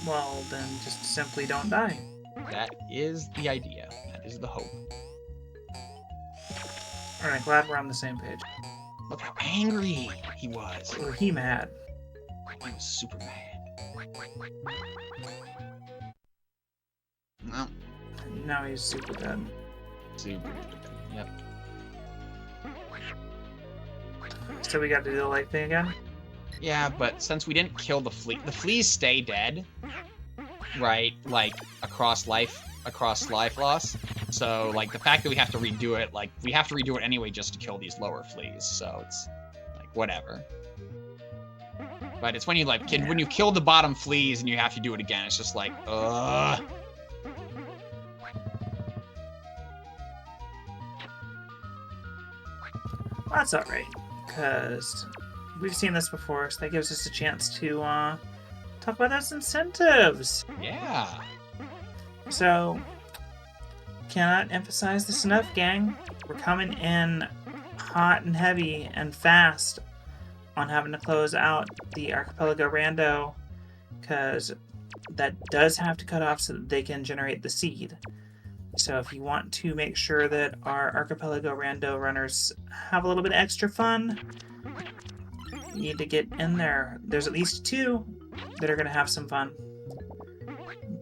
Well, then just simply don't die. That is the idea. That is the hope. Alright, glad we're on the same page. Look how angry he was. Or he mad. He was super mad. No. Now he's super dead. Super. Yep. So we got to do the light thing again? Yeah, but since we didn't kill the fleas stay dead, right? Like, across life loss. So, like, the fact that we have to redo it, like, we have to redo it anyway just to kill these lower fleas, so it's, like, whatever. But it's when you, like, when you kill the bottom fleas and you have to do it again, it's just like, ugh. Well, that's alright, because we've seen this before, so that gives us a chance to talk about those incentives. Yeah. So, cannot emphasize this enough, gang. We're coming in hot and heavy and fast on having to close out the Archipelago Rando, because that does have to cut off so that they can generate the seed. So if you want to make sure that our Archipelago Rando runners have a little bit extra fun, you need to get in there. There's at least 2 that are going to have some fun.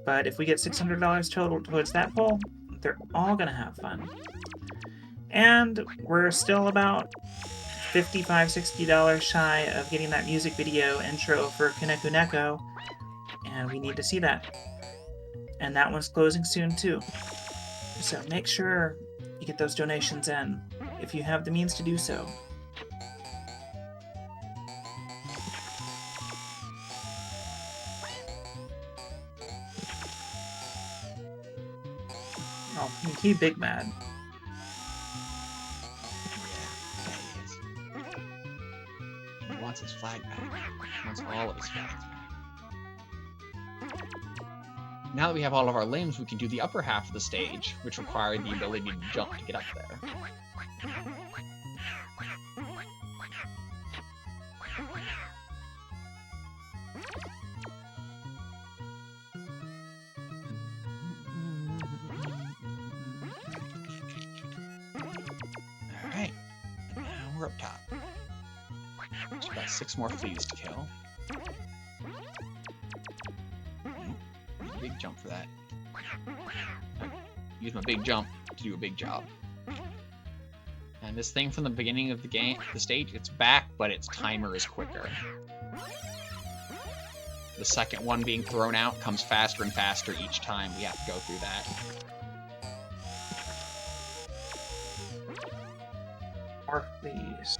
But if we get $600 total towards that poll, they're all going to have fun. And we're still about $55, $60 shy of getting that music video intro for Kuneku Neko, and we need to see that. And that one's closing soon too. So make sure you get those donations in if you have the means to do so. Oh, he big mad. He wants his flag back. He wants all of his flags back. Now that we have all of our limbs, we can do the upper half of the stage, which required the ability to jump to get up there. Alright, and now we're up top. Just got 6 more fleas to kill. Big jump for that. Use my big jump to do a big job. And this thing from the beginning of the game, the stage, it's back, but its timer is quicker. The second one being thrown out comes faster and faster each time we have to go through that. More fleas.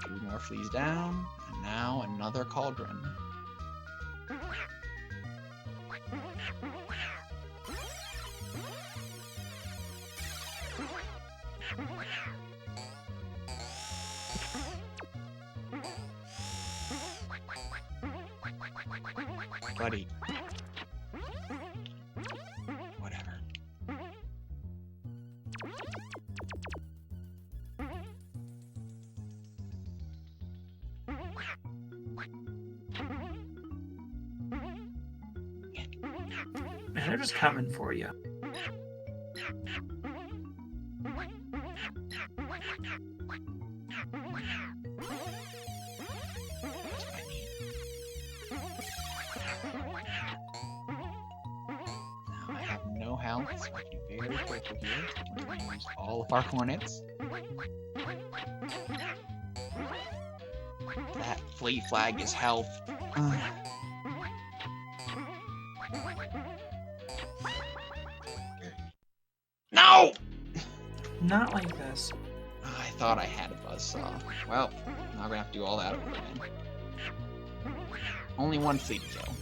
2 more fleas down, and now another cauldron. Buddy. Whatever. Man, they're just coming for you. Now I have no health, so I can be very careful here. We're going to use all of our hornets. That flea flag is health. No! Not like this. I thought I had a buzzsaw. Well, now we're gonna have to do all that over again. Only 1 flea to kill.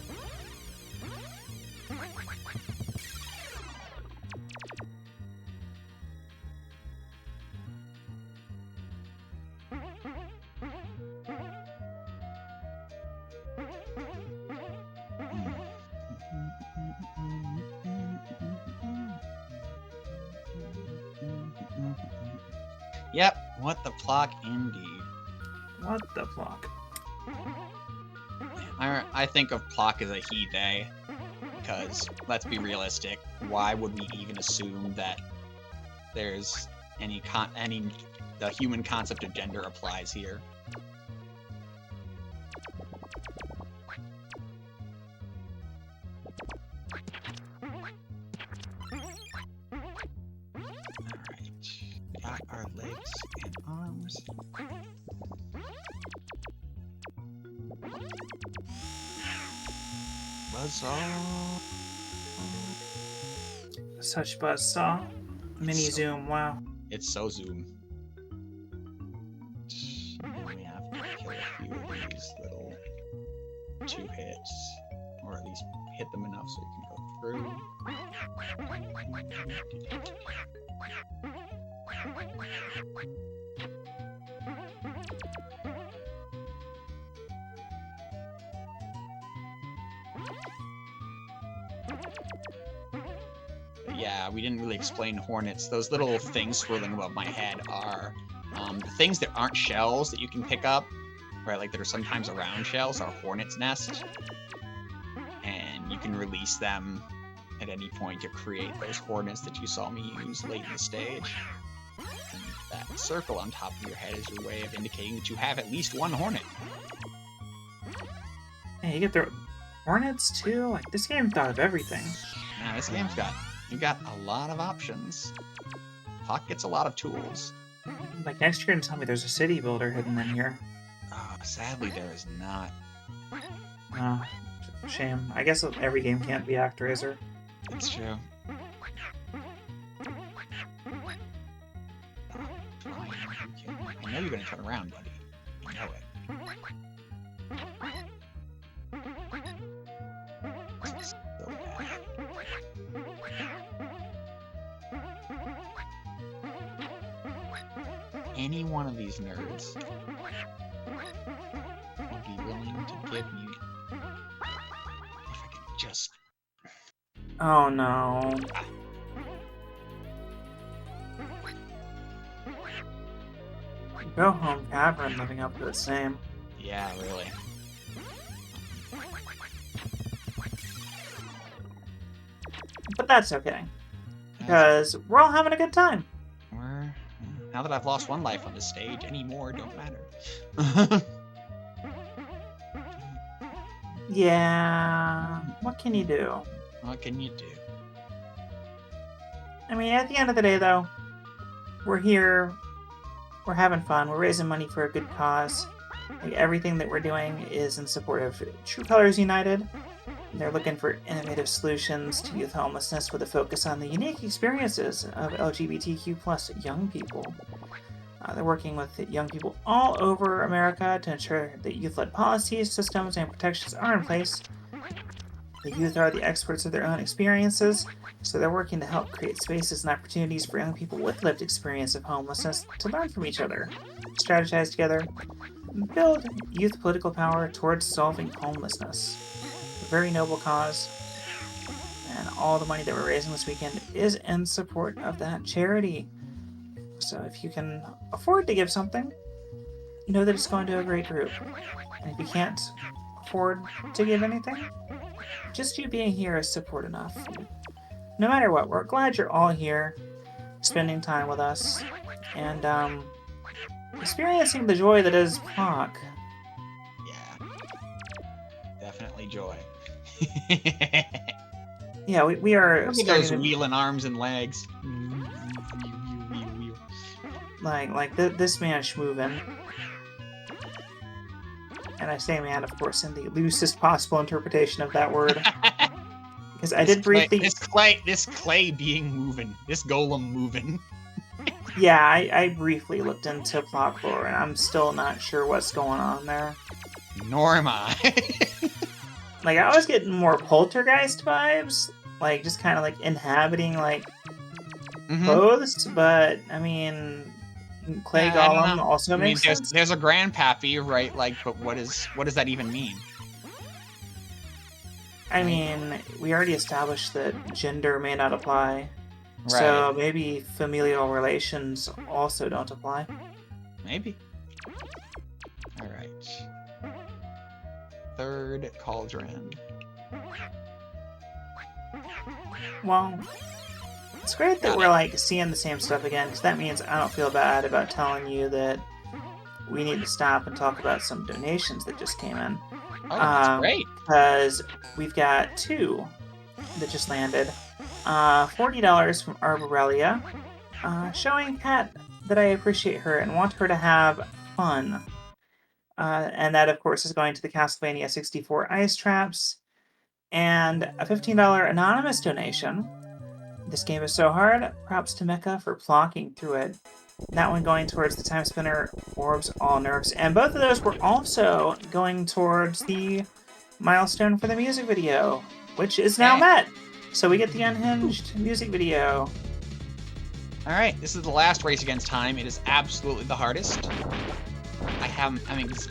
Yep, what the Plok indeed. What the fuck? I think of Plok as a he they, because let's be realistic. Why would we even assume that there's the human concept of gender applies here? Got our legs and arms. Buzzsaw. Such buzzsaw. Mini zoom, wow. It's so zoom. And we have to kill a few of these little 2 hits. Or at least hit them enough so you can go through. yeah, we didn't really explain hornets. Those little things swirling above my head are the things that aren't shells that you can pick up, right? Like that are sometimes around shells are hornets' nest, and you can release them at any point to create those hornets that you saw me use late in the stage. And that circle on top of your head is your way of indicating that you have at least one hornet. Hey, you get the hornets too? Like, this game thought of everything. Now, this game's you got a lot of options. Plok gets a lot of tools. Like, next you're gonna tell me there's a city builder hidden in here. Sadly, there is not. Oh, shame. I guess every game can't be ActRaiser. It's true. I know you're gonna turn around, buddy. I know it. So bad. Any one of these nerds would be willing to give me if I could just. Oh no. Go Home Cavern living up to its name. Yeah, really. But that's okay. Because we're all having a good time. Now that I've lost one life on this stage, any more don't matter. Yeah. What can you do? What can you do? I mean, at the end of the day, though, we're here. We're having fun. We're raising money for a good cause. Like, everything that we're doing is in support of True Colors United. They're looking for innovative solutions to youth homelessness with a focus on the unique experiences of LGBTQ+ young people. They're working with young people all over America to ensure that youth-led policies, systems, and protections are in place. The youth are the experts of their own experiences, so they're working to help create spaces and opportunities for young people with lived experience of homelessness to learn from each other, strategize together, and build youth political power towards solving homelessness. A very noble cause, and all the money that we're raising this weekend is in support of that charity. So if you can afford to give something, know that it's going to a great group. And if you can't afford to give anything, just you being here is support enough. No matter what, we're glad you're all here, spending time with us, and experiencing the joy that is Plok. Yeah. Definitely joy. Yeah, we are. Look at those wheeling arms and legs. Like this man schmovin'. And I say man, of course, in the loosest possible interpretation of that word. Because I did briefly... This clay being moving. This golem moving. Yeah, I briefly looked into Plok lore, and I'm still not sure what's going on there. Nor am I. Like, I was getting more poltergeist vibes. Like, just kind of like inhabiting, like, clothes. But, I mean... Clay Golem also makes sense. There's a grandpappy, right? Like, but what does that even mean? I mean, we already established that gender may not apply. Right. So maybe familial relations also don't apply. Maybe. Alright. Third cauldron. Well... It's great that we're, like, seeing the same stuff again, because that means I don't feel bad about telling you that we need to stop and talk about some donations that just came in. Oh, that's great. Because we've got two that just landed. $40 from Arborelia, showing Kat that I appreciate her and want her to have fun. And that, of course, is going to the Castlevania 64 Ice Traps. And a $15 anonymous donation. This game is so hard. Props to Mecha for plonking through it. That one going towards the Time Spinner Orbs All Nerfs. And both of those were also going towards the milestone for the music video, which is now met. So we get the unhinged music video. Alright, this is the last race against time. It is absolutely the hardest. I'm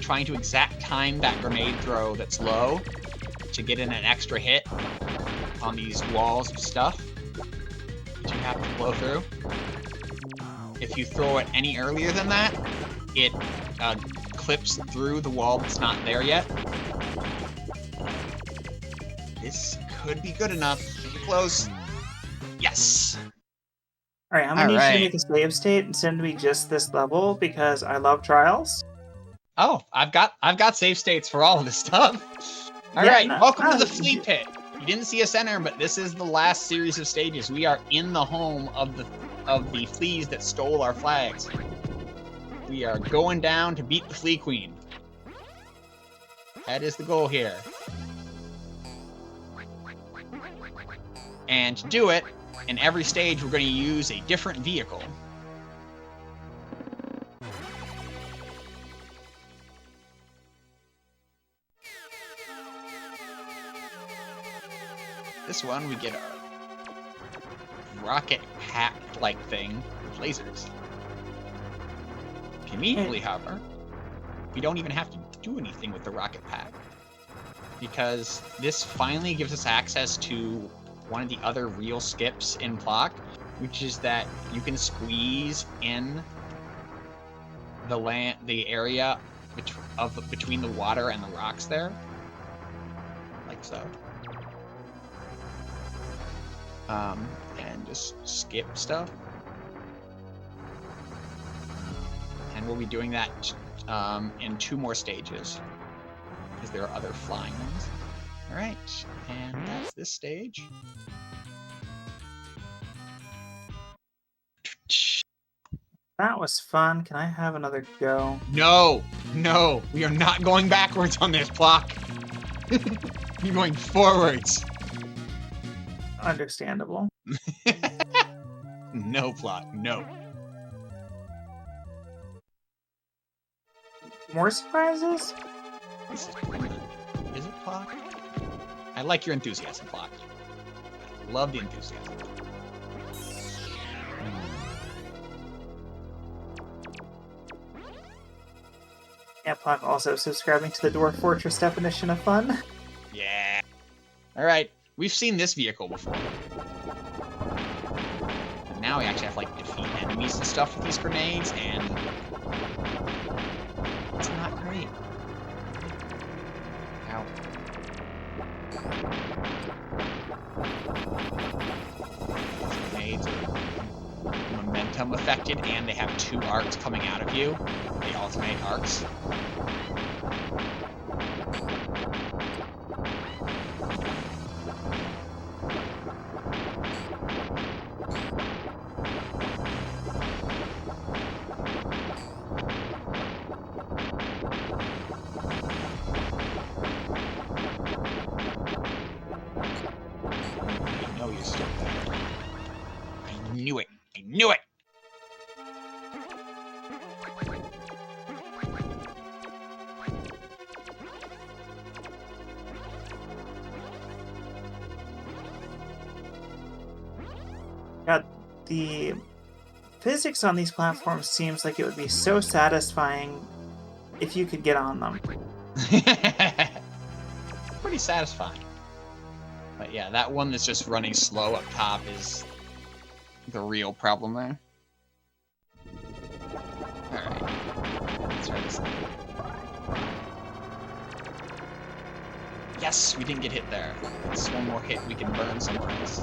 trying to exact time that grenade throw that's low to get in an extra hit on these walls of stuff. that you have to blow through. If you throw it any earlier than that, it clips through the wall that's not there yet. This could be good enough. Close. Yes. All right, I'm gonna need you to make a save state and send me just this level because I love trials. Oh, I've got save states for all of this stuff. All right, welcome to the flea pit. You didn't see us enter, but this is the last series of stages. We are in the home of the fleas that stole our flags. We are going down to beat the Flea Queen. That is the goal here. And to do it, in every stage, we're going to use a different vehicle. This one, we get a rocket pack-like thing with lasers. Conveniently, however, we don't even have to do anything with the rocket pack, because this finally gives us access to one of the other real skips in Plok, which is that you can squeeze in the area between the water and the rocks there, like so. And just skip stuff. And we'll be doing that in 2 more stages, because there are other flying ones. All right, and that's this stage. That was fun. Can I have another go? No, no, we are not going backwards on this, Plok. You're going forwards. Understandable. No, Plok, no. More surprises? This is brilliant. Is it, Plok? I like your enthusiasm, Plok. Love the enthusiasm. Yeah, Plok also subscribing to the Dwarf Fortress definition of fun. Yeah. All right, we've seen this vehicle before. And now we actually have to, like, defeat enemies and stuff with these grenades, and it's not great. Ow. These grenades are momentum affected, and they have 2 arcs coming out of you. They alternate arcs. I know you're still there. I knew it. I knew it. God, the physics on these platforms seems like it would be so satisfying if you could get on them. Pretty satisfying. But yeah, that one that's just running slow up top is the real problem there. Alright. Let's try this. Yes, we didn't get hit there. It's one more hit we can burn somewhere else.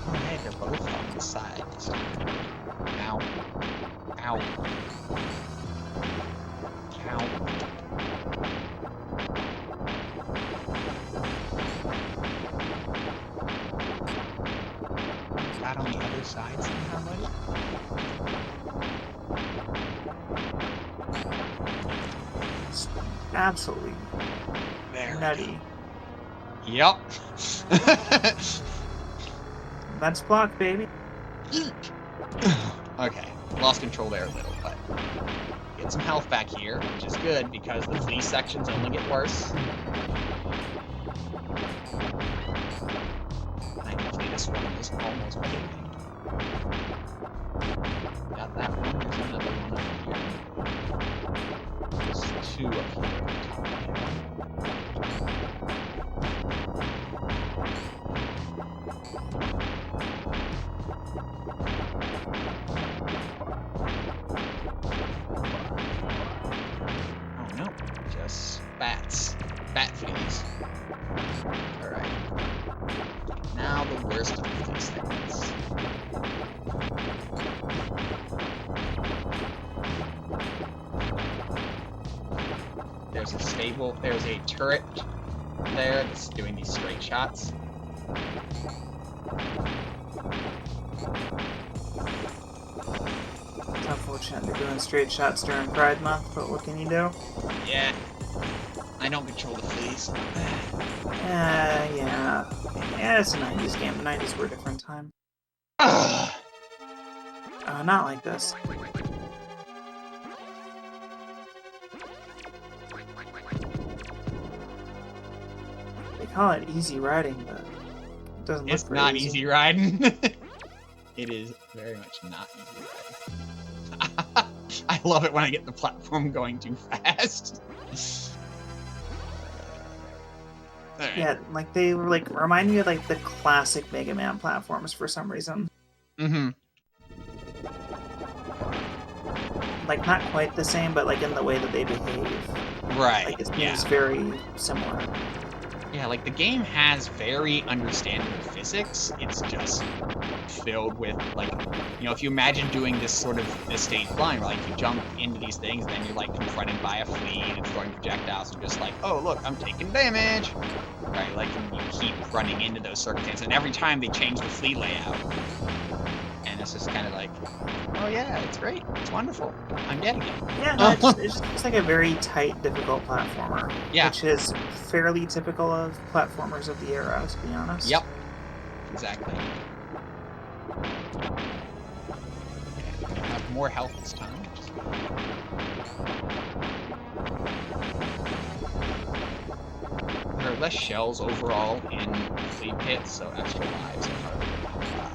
Oh, hey, they're both on the side. Ow. Ow. Ow. That on the other side somehow, buddy? It's absolutely nutty. Yep. That's Plok, baby. Okay, lost control there a little, but get some health back here, which is good because the flea sections only get worse. Thankfully, this one is almost beginning. Got got that one. There's another one up here. There's two up here. Oh no, just bats. Bat fleas. Alright. Now the worst of these things. There's a stable, there's a turret there that's doing these straight shots. It's unfortunate they're doing straight shots during Pride Month, but what can you do? Yeah. I don't control the fleas. Yeah. Yeah, it's a 90s game. The 90s were a different time. Not like this. They call it easy riding, but it doesn't look It's very not easy riding. It is very much not easy riding. I love it when I get the platform going too fast. Right. Yeah, like they were like remind me of like the classic Mega Man platforms for some reason. Mm-hmm. Like not quite the same, but like in the way that they behave. Right. Like it yeah. seems very similar. Yeah, like the game has very understandable physics. It's just filled with like, you know, if you imagine doing this sort of this stage flying, like you jump into these things, and then you're like confronted by a flea and it's throwing projectiles, and just like, oh look, I'm taking damage, right? Like you keep running into those circumstances, and every time they change the flea layout, and it's just kind of like, oh yeah, it's great, it's wonderful, I'm getting it. Yeah, no, it's just like a very tight, difficult platformer. Yeah. Which is fairly typical of platformers of the era, to be honest. Yep. Exactly. I have more health this time. Which is good. There are less shells overall in Flea Pit, so extra lives are harder to come by.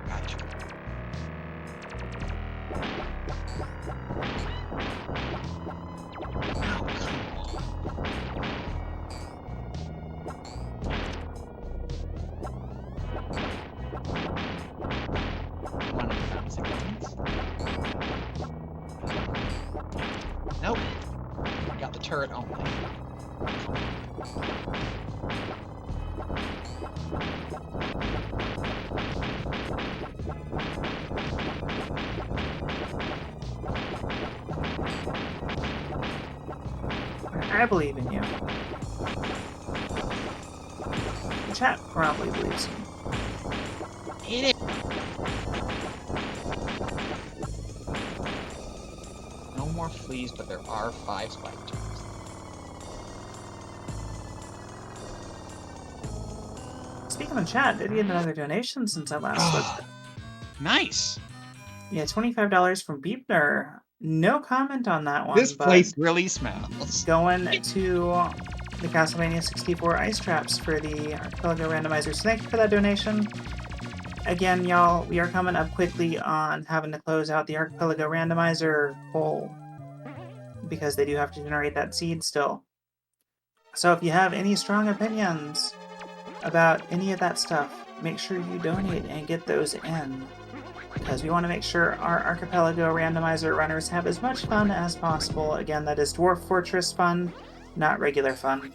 Gotcha. Oh, come on. One of the bouncing ones. Nope. Got the turret only. I believe in you. The chat probably believes you. It is. No more fleas, but there are 5 spike traps. Speaking of chat, did get another donation since I last looked. Nice. Yeah, $25 from Beepner. No comment on that one. This but place really smells. going to the Castlevania 64 ice traps for the Archipelago randomizer. So thank you for that donation. Again, y'all, we are coming up quickly on having to close out the Archipelago randomizer poll because they do have to generate that seed still. So if you have any strong opinions about any of that stuff, make sure you donate and get those in. Because we want to make sure our Archipelago randomizer runners have as much fun as possible. Again, that is Dwarf Fortress fun, not regular fun.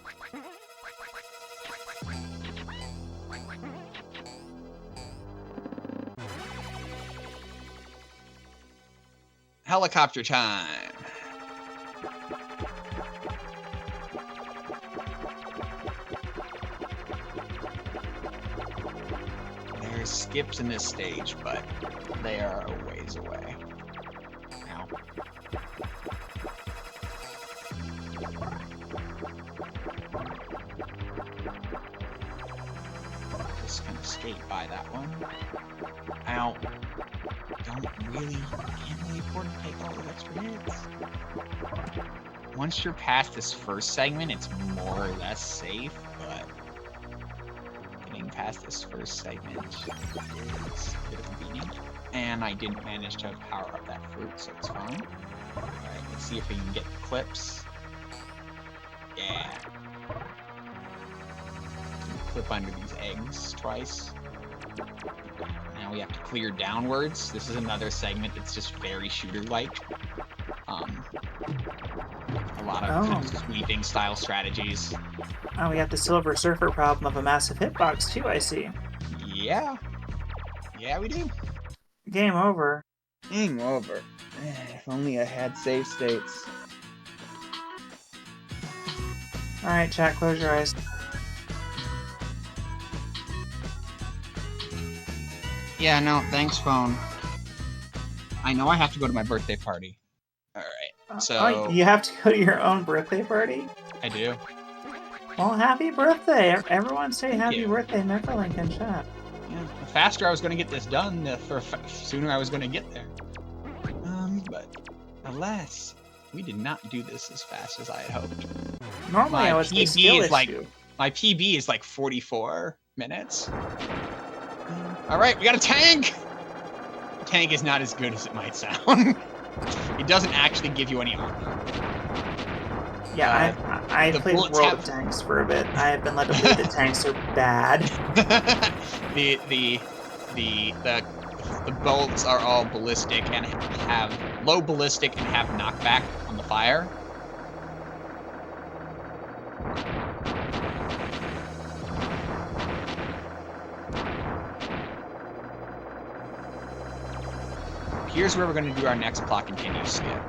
Helicopter time. There's skips in this stage, but they are a ways away. Ow. Just kind of skate. buy that one. Ow. Can't really afford to take all those extra hits. Once you're past this first segment, it's more or less safe, but getting past this first segment is a bit of a beating. And I didn't manage to power up that fruit, so it's fine. Alright, let's see if we can get the clips. Yeah. Clip under these eggs twice. Now we have to clear downwards. This is another segment that's just very shooter-like. A lot of kind of sweeping style strategies. Oh, we have the Silver Surfer problem of a massive hitbox too, I see. Yeah. Yeah, we do. Game over. Game over. If only I had save states. Alright, chat, close your eyes. Yeah, no, thanks, phone. I know I have to go to my birthday party. Alright, so... Oh, you have to go to your own birthday party? I do. Well, happy birthday! Everyone say Thank happy you. birthday, mechalink in chat. Yeah, the faster I was going to get this done, the sooner I was going to get there. But alas, we did not do this as fast as I had hoped. Normally I would say skill issue. My PB is like 44 minutes. Alright, we got a tank! The tank is not as good as it might sound. It doesn't actually give you any armor. Yeah, I played World of Tanks for a bit. I have been led to believe that tanks are bad. the bolts are all ballistic and have low ballistic and have knockback on the fire. Here's where we're going to do our next Plok Continue skip.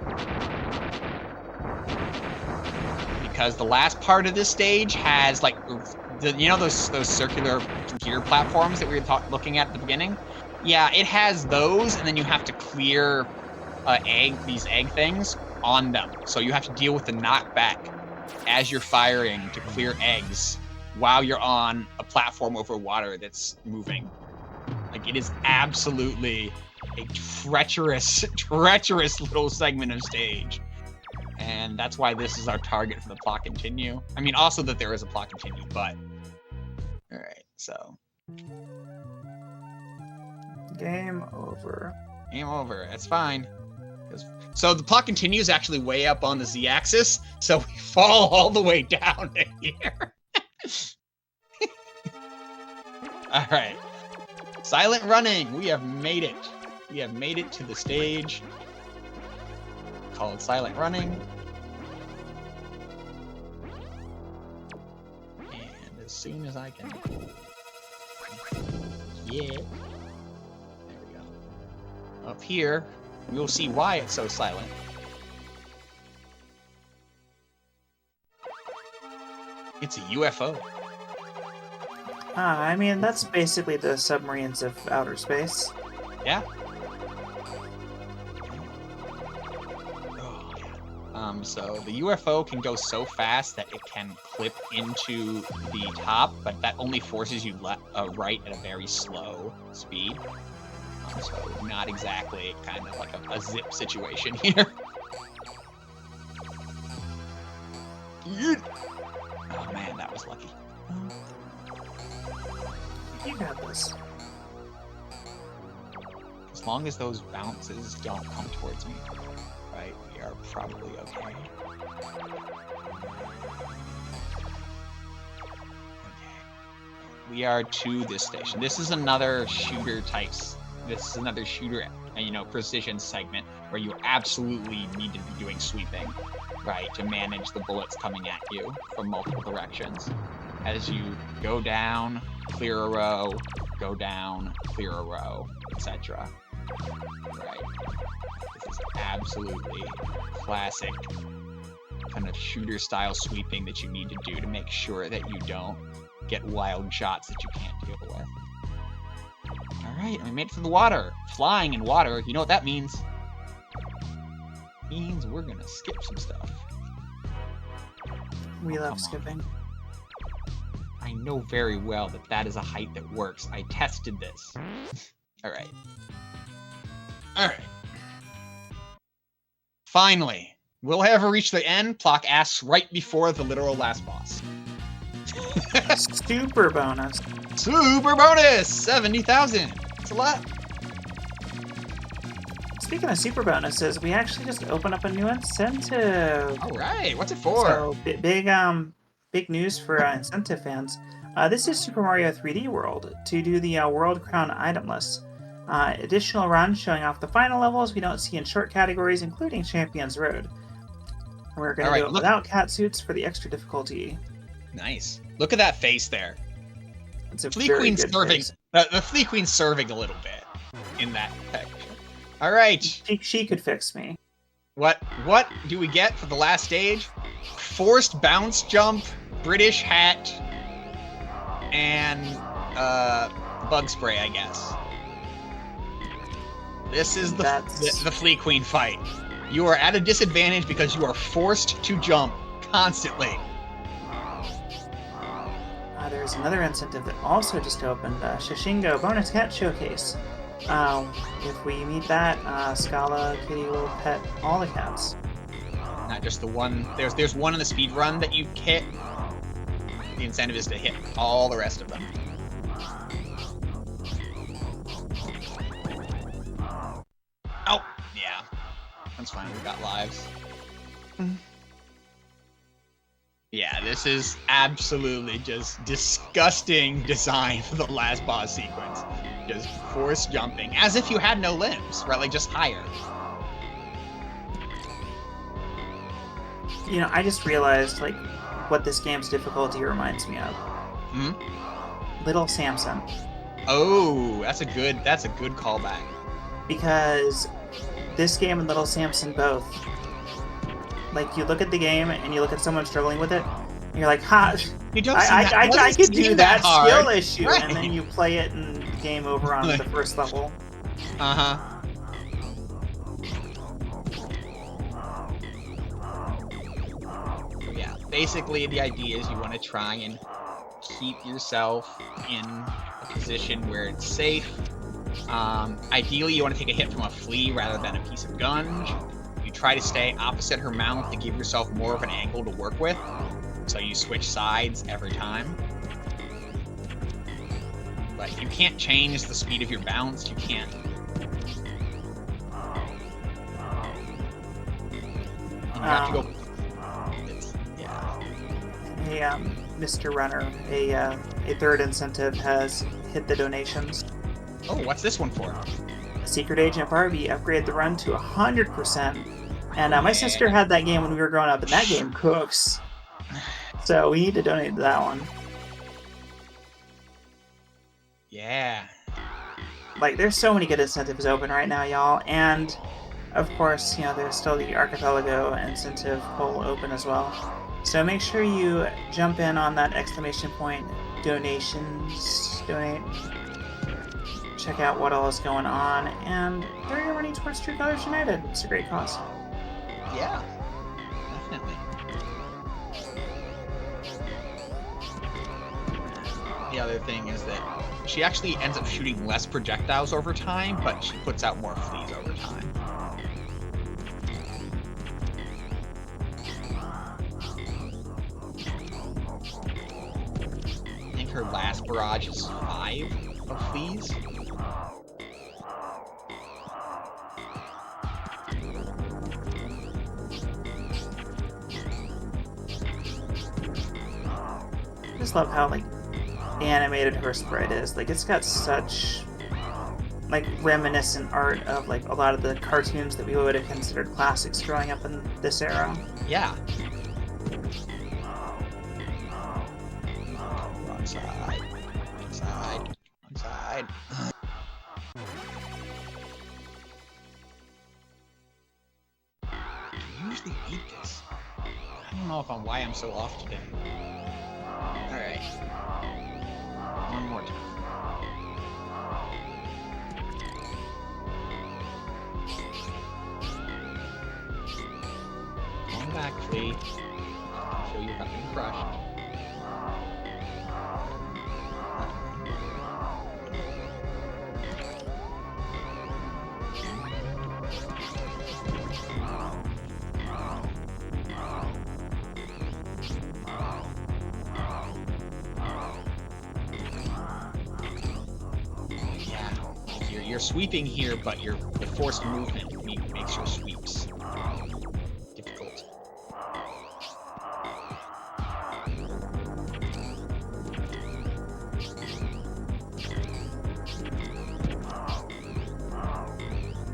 Because the last part of this stage has, like, you know those circular computer platforms that we were looking at the beginning? Yeah, it has those, and then you have to clear these egg things on them. So you have to deal with the knockback as you're firing to clear eggs while you're on a platform over water that's moving. Like, it is absolutely a treacherous little segment of stage. And that's why this is our target for the Plok Continue. I mean, also that there is a Plok Continue, but... Alright, so... Game over. Game over. That's fine. So the Plok Continue is actually way up on the Z-axis, so we fall all the way down to here. Alright. Silent running! We have made it. We have made it to the stage called Silent Running. And as soon as I can... Yeah. There we go. Up here, we'll see why it's so silent. It's a UFO. I mean, that's basically the submarines of outer space. Yeah. So the UFO can go so fast that it can clip into the top, but that only forces you right at a very slow speed. So not exactly kind of like a zip situation here. Oh man, that was lucky. You got this. As long as those bounces don't come towards me, right, we are probably okay. Okay. We are to this station. This is another shooter types. This is another shooter, precision segment where you absolutely need to be doing sweeping, right, to manage the bullets coming at you from multiple directions. As you go down, clear a row, go down, clear a row, etc. Right. This is absolutely classic kind of shooter style sweeping that you need to do to make sure that you don't get wild shots that you can't deal with. Alright, we made it to the water. Flying in water, you know what that means? It means we're gonna skip some stuff. We love skipping. I know very well that that is a height that works. I tested this. Alright. Alright. Finally, will I ever reach the end? Plok asks right before the literal last boss. Super bonus. Super bonus! 70,000. It's a lot. Speaking of super bonuses, we actually just opened up a new incentive. All right, what's it for? So big news for incentive fans. This is Super Mario 3D World to do the World Crown item list. Additional runs showing off the final levels we don't see in short categories, including Champions Road. We're going to do it without cat suits for the extra difficulty. Nice. Look at that face there. It's a Flea Queen's serving. The Flea Queen's serving a little bit in that picture. All right. She could fix me. What do we get for the last stage? Forced bounce jump, British hat, and bug spray, I guess. This is the Flea Queen fight. You are at a disadvantage because you are forced to jump constantly. There's another incentive that also just opened, Shishingo Bonus Cat Showcase. If we meet that, Scala Kitty will pet all the cats. Not just the one. There's one in the speed run that you hit. The incentive is to hit all the rest of them. Oh, yeah. That's fine, we've got lives. Yeah, this is absolutely just disgusting design for the last boss sequence. Just force jumping, as if you had no limbs, right? Like, just higher. You know, I just realized, like, what this game's difficulty reminds me of. Little Samson. Oh, that's a good callback. Because this game and Little Samson both, like, you look at the game and you look at someone struggling with it, and you're like, ha, I could do that skill issue, right. And then you play it and game over on the first level. Yeah, basically the idea is you want to try and keep yourself in a position where it's safe. Ideally, you want to take a hit from a flea rather than a piece of gunge. You try to stay opposite her mouth to give yourself more of an angle to work with. So you switch sides every time. But you can't change the speed of your bounce. You can't. You have to go. Yeah. Hey, Mr. Runner, a third incentive has hit the donations. Oh, what's this one for? Secret Agent Barbie upgrade the run to 100%. And my sister had that game when we were growing up, and that game cooks. So we need to donate to that one. Yeah. Like, there's so many good incentives open right now, y'all. And, of course, you know, there's still the Archipelago incentive poll open as well. So make sure you jump in on that exclamation point donations, donate. Check out what all is going on, and throw your money towards True Colors United. It's a great cause. Yeah, definitely. The other thing is that she actually ends up shooting less projectiles over time, but she puts out more fleas over time. I think her last barrage is 5 of fleas. I just love how, like, animated her sprite is. Like, it's got such, like, reminiscent art of, like, a lot of the cartoons that we would have considered classics growing up in this era. Yeah. Wrong side. Wrong side. Wrong side. I usually beat this. I don't know why I'm so off today. Alright. One more time. Going back, Flea. I feel you have been crushed. you're sweeping here, but the forced movement makes your sweeps difficult.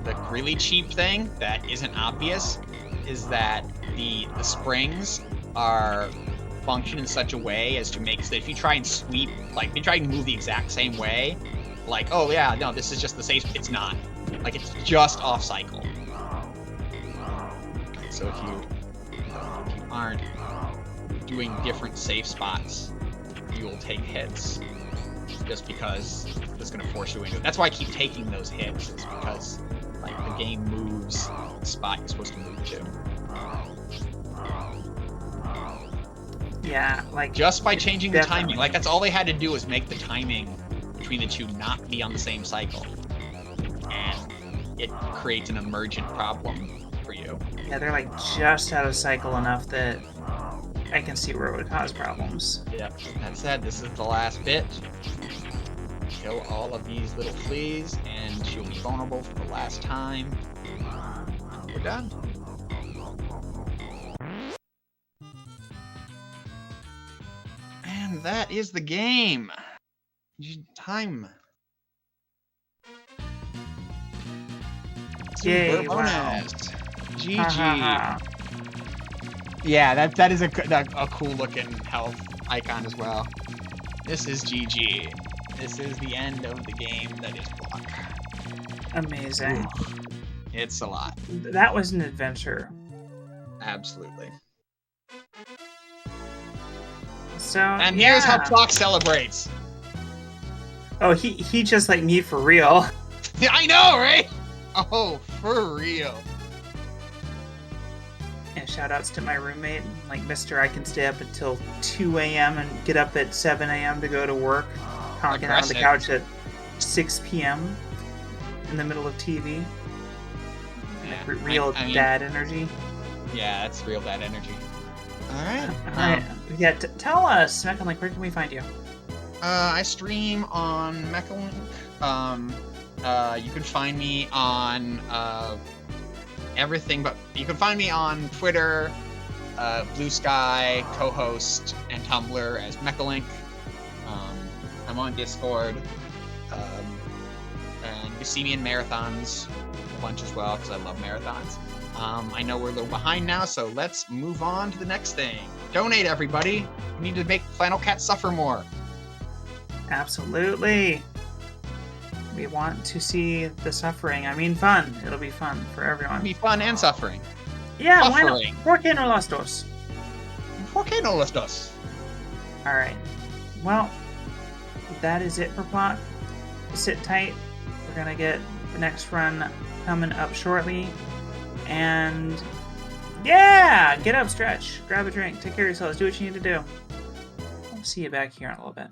The really cheap thing that isn't obvious is that the springs are function in such a way as to make so that if you try and sweep, like if you try and move the exact same way, like, oh yeah, no, this is just the safe, it's not. Like, it's just off cycle. So if you aren't doing different safe spots, you will take hits just because it's going to force you into it. That's why I keep taking those hits, is because like the game moves the spot you're supposed to move to. Yeah, like just by changing the timing. Like, that's all they had to do was make the timing between the two not be on the same cycle, and it creates an emergent problem for you. Yeah, they're like just out of cycle enough that I can see where it would cause problems. Yep. That said, this is the last bit. Kill all of these little fleas, and she'll be vulnerable for the last time. We're done. And that is the game. Time. Yay, Super wow. bonus. GG. Yeah, that is a cool looking health icon as well. This is GG. This is the end of the game that is Plok. Amazing. Ooh. It's a lot. That was an adventure. Absolutely. So, and yeah. Here's how Plok celebrates. Oh, he just like me for real. I know, right? Oh, for real. And shout outs to my roommate, like Mr. I can stay up until 2 a.m. and get up at 7 a.m. to go to work. Honking out on the couch at 6 p.m. in the middle of TV. Yeah, like real dad energy. Yeah, that's real dad energy. Alright. Yeah, tell us, Mechalink, where can we find you? I stream on mechalink. You can find me on everything, but you can find me on Twitter, Blue Sky, co-host, and Tumblr as mechalink. I'm on Discord, and you see me in marathons a bunch as well, because I love marathons. I know we're a little behind now, so let's move on to the next thing. Donate, everybody! We need to make Flannel Cat suffer more. Absolutely. We want to see the suffering. I mean, fun. It'll be fun for everyone. It'll be fun and suffering. Yeah, why not? ¿Por qué no las dos? ¿Por qué no las dos? All right. Well, that is it for Plok. Sit tight. We're going to get the next run coming up shortly. And yeah, get up, stretch, grab a drink, take care of yourselves, do what you need to do. I'll see you back here in a little bit.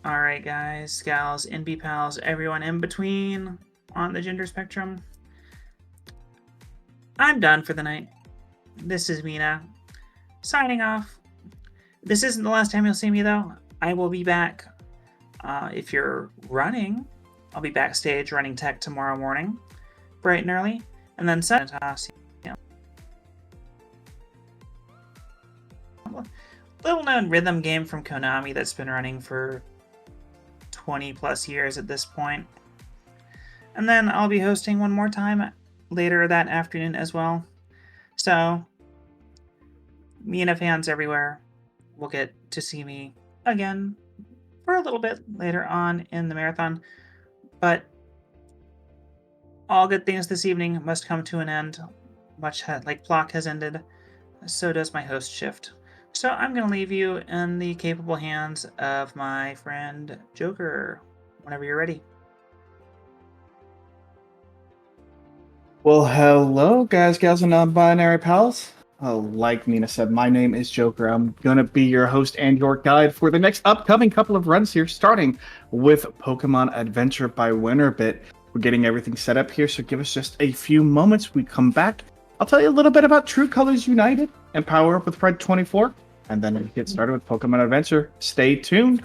Alright, guys, gals, NB pals, everyone in between on the gender spectrum. I'm done for the night. This is Mina, signing off. This isn't the last time you'll see me, though. I will be back. If you're running, I'll be backstage running tech tomorrow morning, bright and early, and then little known rhythm game from Konami that's been running for 20 plus years at this point. And then I'll be hosting one more time later that afternoon as well. So, Mina fans everywhere will get to see me again for a little bit later on in the marathon. But all good things this evening must come to an end, much like Plok has ended. So does my host shift. So I'm going to leave you in the capable hands of my friend Joker whenever you're ready. Well, hello, guys, gals, and non-binary pals. Like Mina said, my name is Joker. I'm going to be your host and your guide for the next upcoming couple of runs here, starting with Pokemon Adventure by Winterbit. We're getting everything set up here, so give us just a few moments. We come back. I'll tell you a little bit about True Colors United and Power Up with Pride 24, and then we get started with Pokemon Adventure. Stay tuned.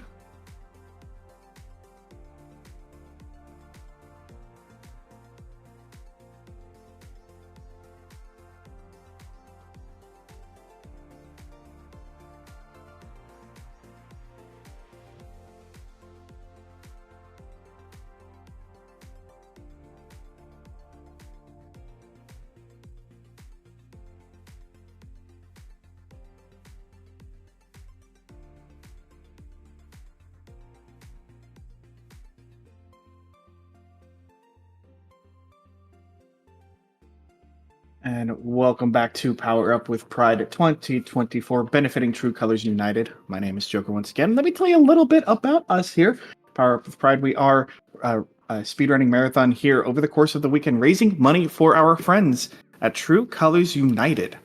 And welcome back to Power Up with Pride 2024, benefiting True Colors United. My name is Joker once again. Let me tell you a little bit about us here. Power Up with Pride, we are a speedrunning marathon here over the course of the weekend, raising money for our friends at True Colors United.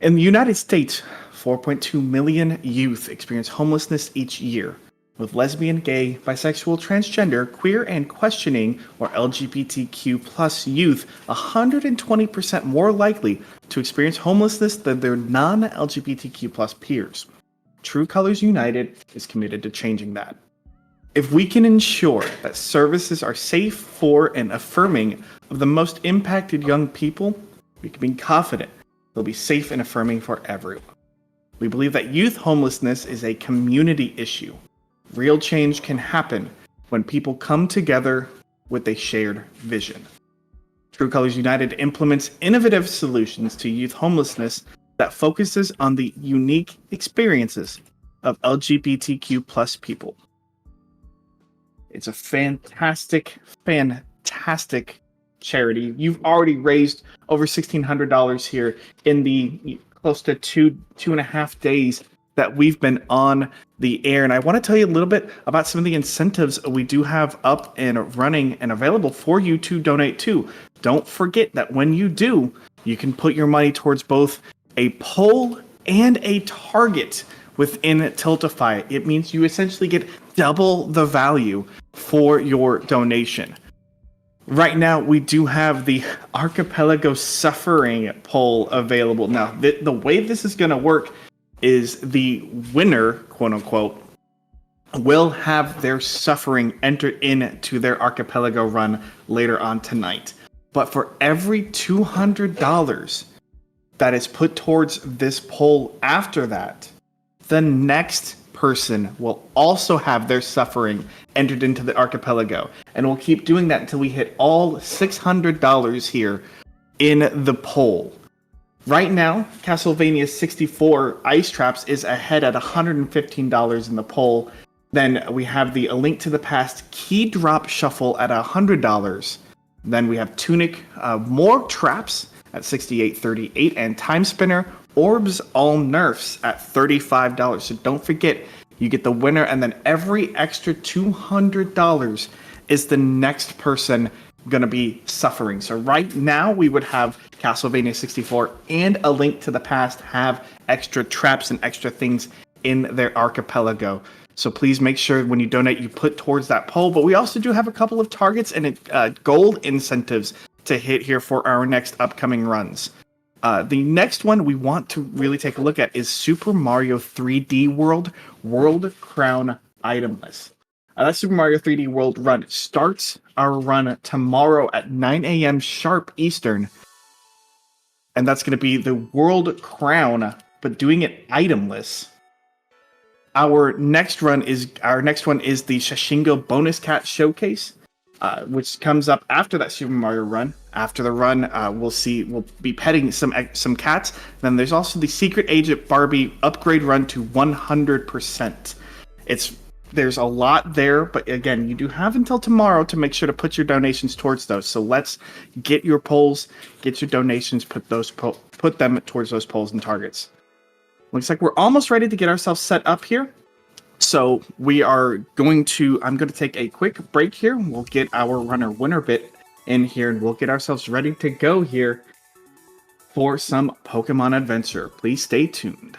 In the United States, 4.2 million youth experience homelessness each year, with lesbian, gay, bisexual, transgender, queer, and questioning, or LGBTQ plus youth 120% more likely to experience homelessness than their non-LGBTQ plus peers. True Colors United is committed to changing that. If we can ensure that services are safe for and affirming of the most impacted young people, we can be confident they'll be safe and affirming for everyone. We believe that youth homelessness is a community issue. Real change can happen when people come together with a shared vision. True Colors United implements innovative solutions to youth homelessness that focuses on the unique experiences of LGBTQ plus people. It's a fantastic charity. You've already raised over $1,600 here in the close to two and a half days that we've been on the air. And I want to tell you a little bit about some of the incentives we do have up and running and available for you to donate to. Don't forget that when you do, you can put your money towards both a poll and a target within Tiltify. It means you essentially get double the value for your donation. Right now, we do have the Archipelago Suffering poll available. Now, the way this is going to work is the winner, quote unquote, will have their suffering entered into their archipelago run later on tonight. But for every $200 that is put towards this poll after that, the next person will also have their suffering entered into the archipelago. And we'll keep doing that until we hit all $600 here in the poll. Right now, Castlevania 64 Ice Traps is ahead at $115 in the poll. Then we have the A Link to the Past Key Drop Shuffle at $100. Then we have Tunic More Traps at $68.38, and Time Spinner Orbs All Nerfs at $35. So don't forget, you get the winner, and then every extra $200 is the next person going to be suffering. So right now we would have Castlevania 64 and A Link to the Past have extra traps and extra things in their archipelago. So please make sure when you donate, you put towards that poll. But we also do have a couple of targets and gold incentives to hit here for our next upcoming runs. The next one we want to really take a look at is Super Mario 3D World Crown Itemless. That Super Mario 3D World run starts our run tomorrow at 9 a.m. sharp Eastern. And that's going to be the World Crown, but doing it itemless. Our next one is the Shashingo Bonus Cat Showcase, which comes up after that Super Mario run. After the run, we'll be petting some cats. Then there's also the Secret Agent Barbie upgrade run to 100%. There's a lot there, but again, you do have until tomorrow to make sure to put your donations towards those. So let's get your polls, get your donations, put them towards those polls and targets. Looks like we're almost ready to get ourselves set up here. So I'm going to take a quick break here. We'll get our runner winner bit in here and we'll get ourselves ready to go here for some Pokemon adventure. Please stay tuned.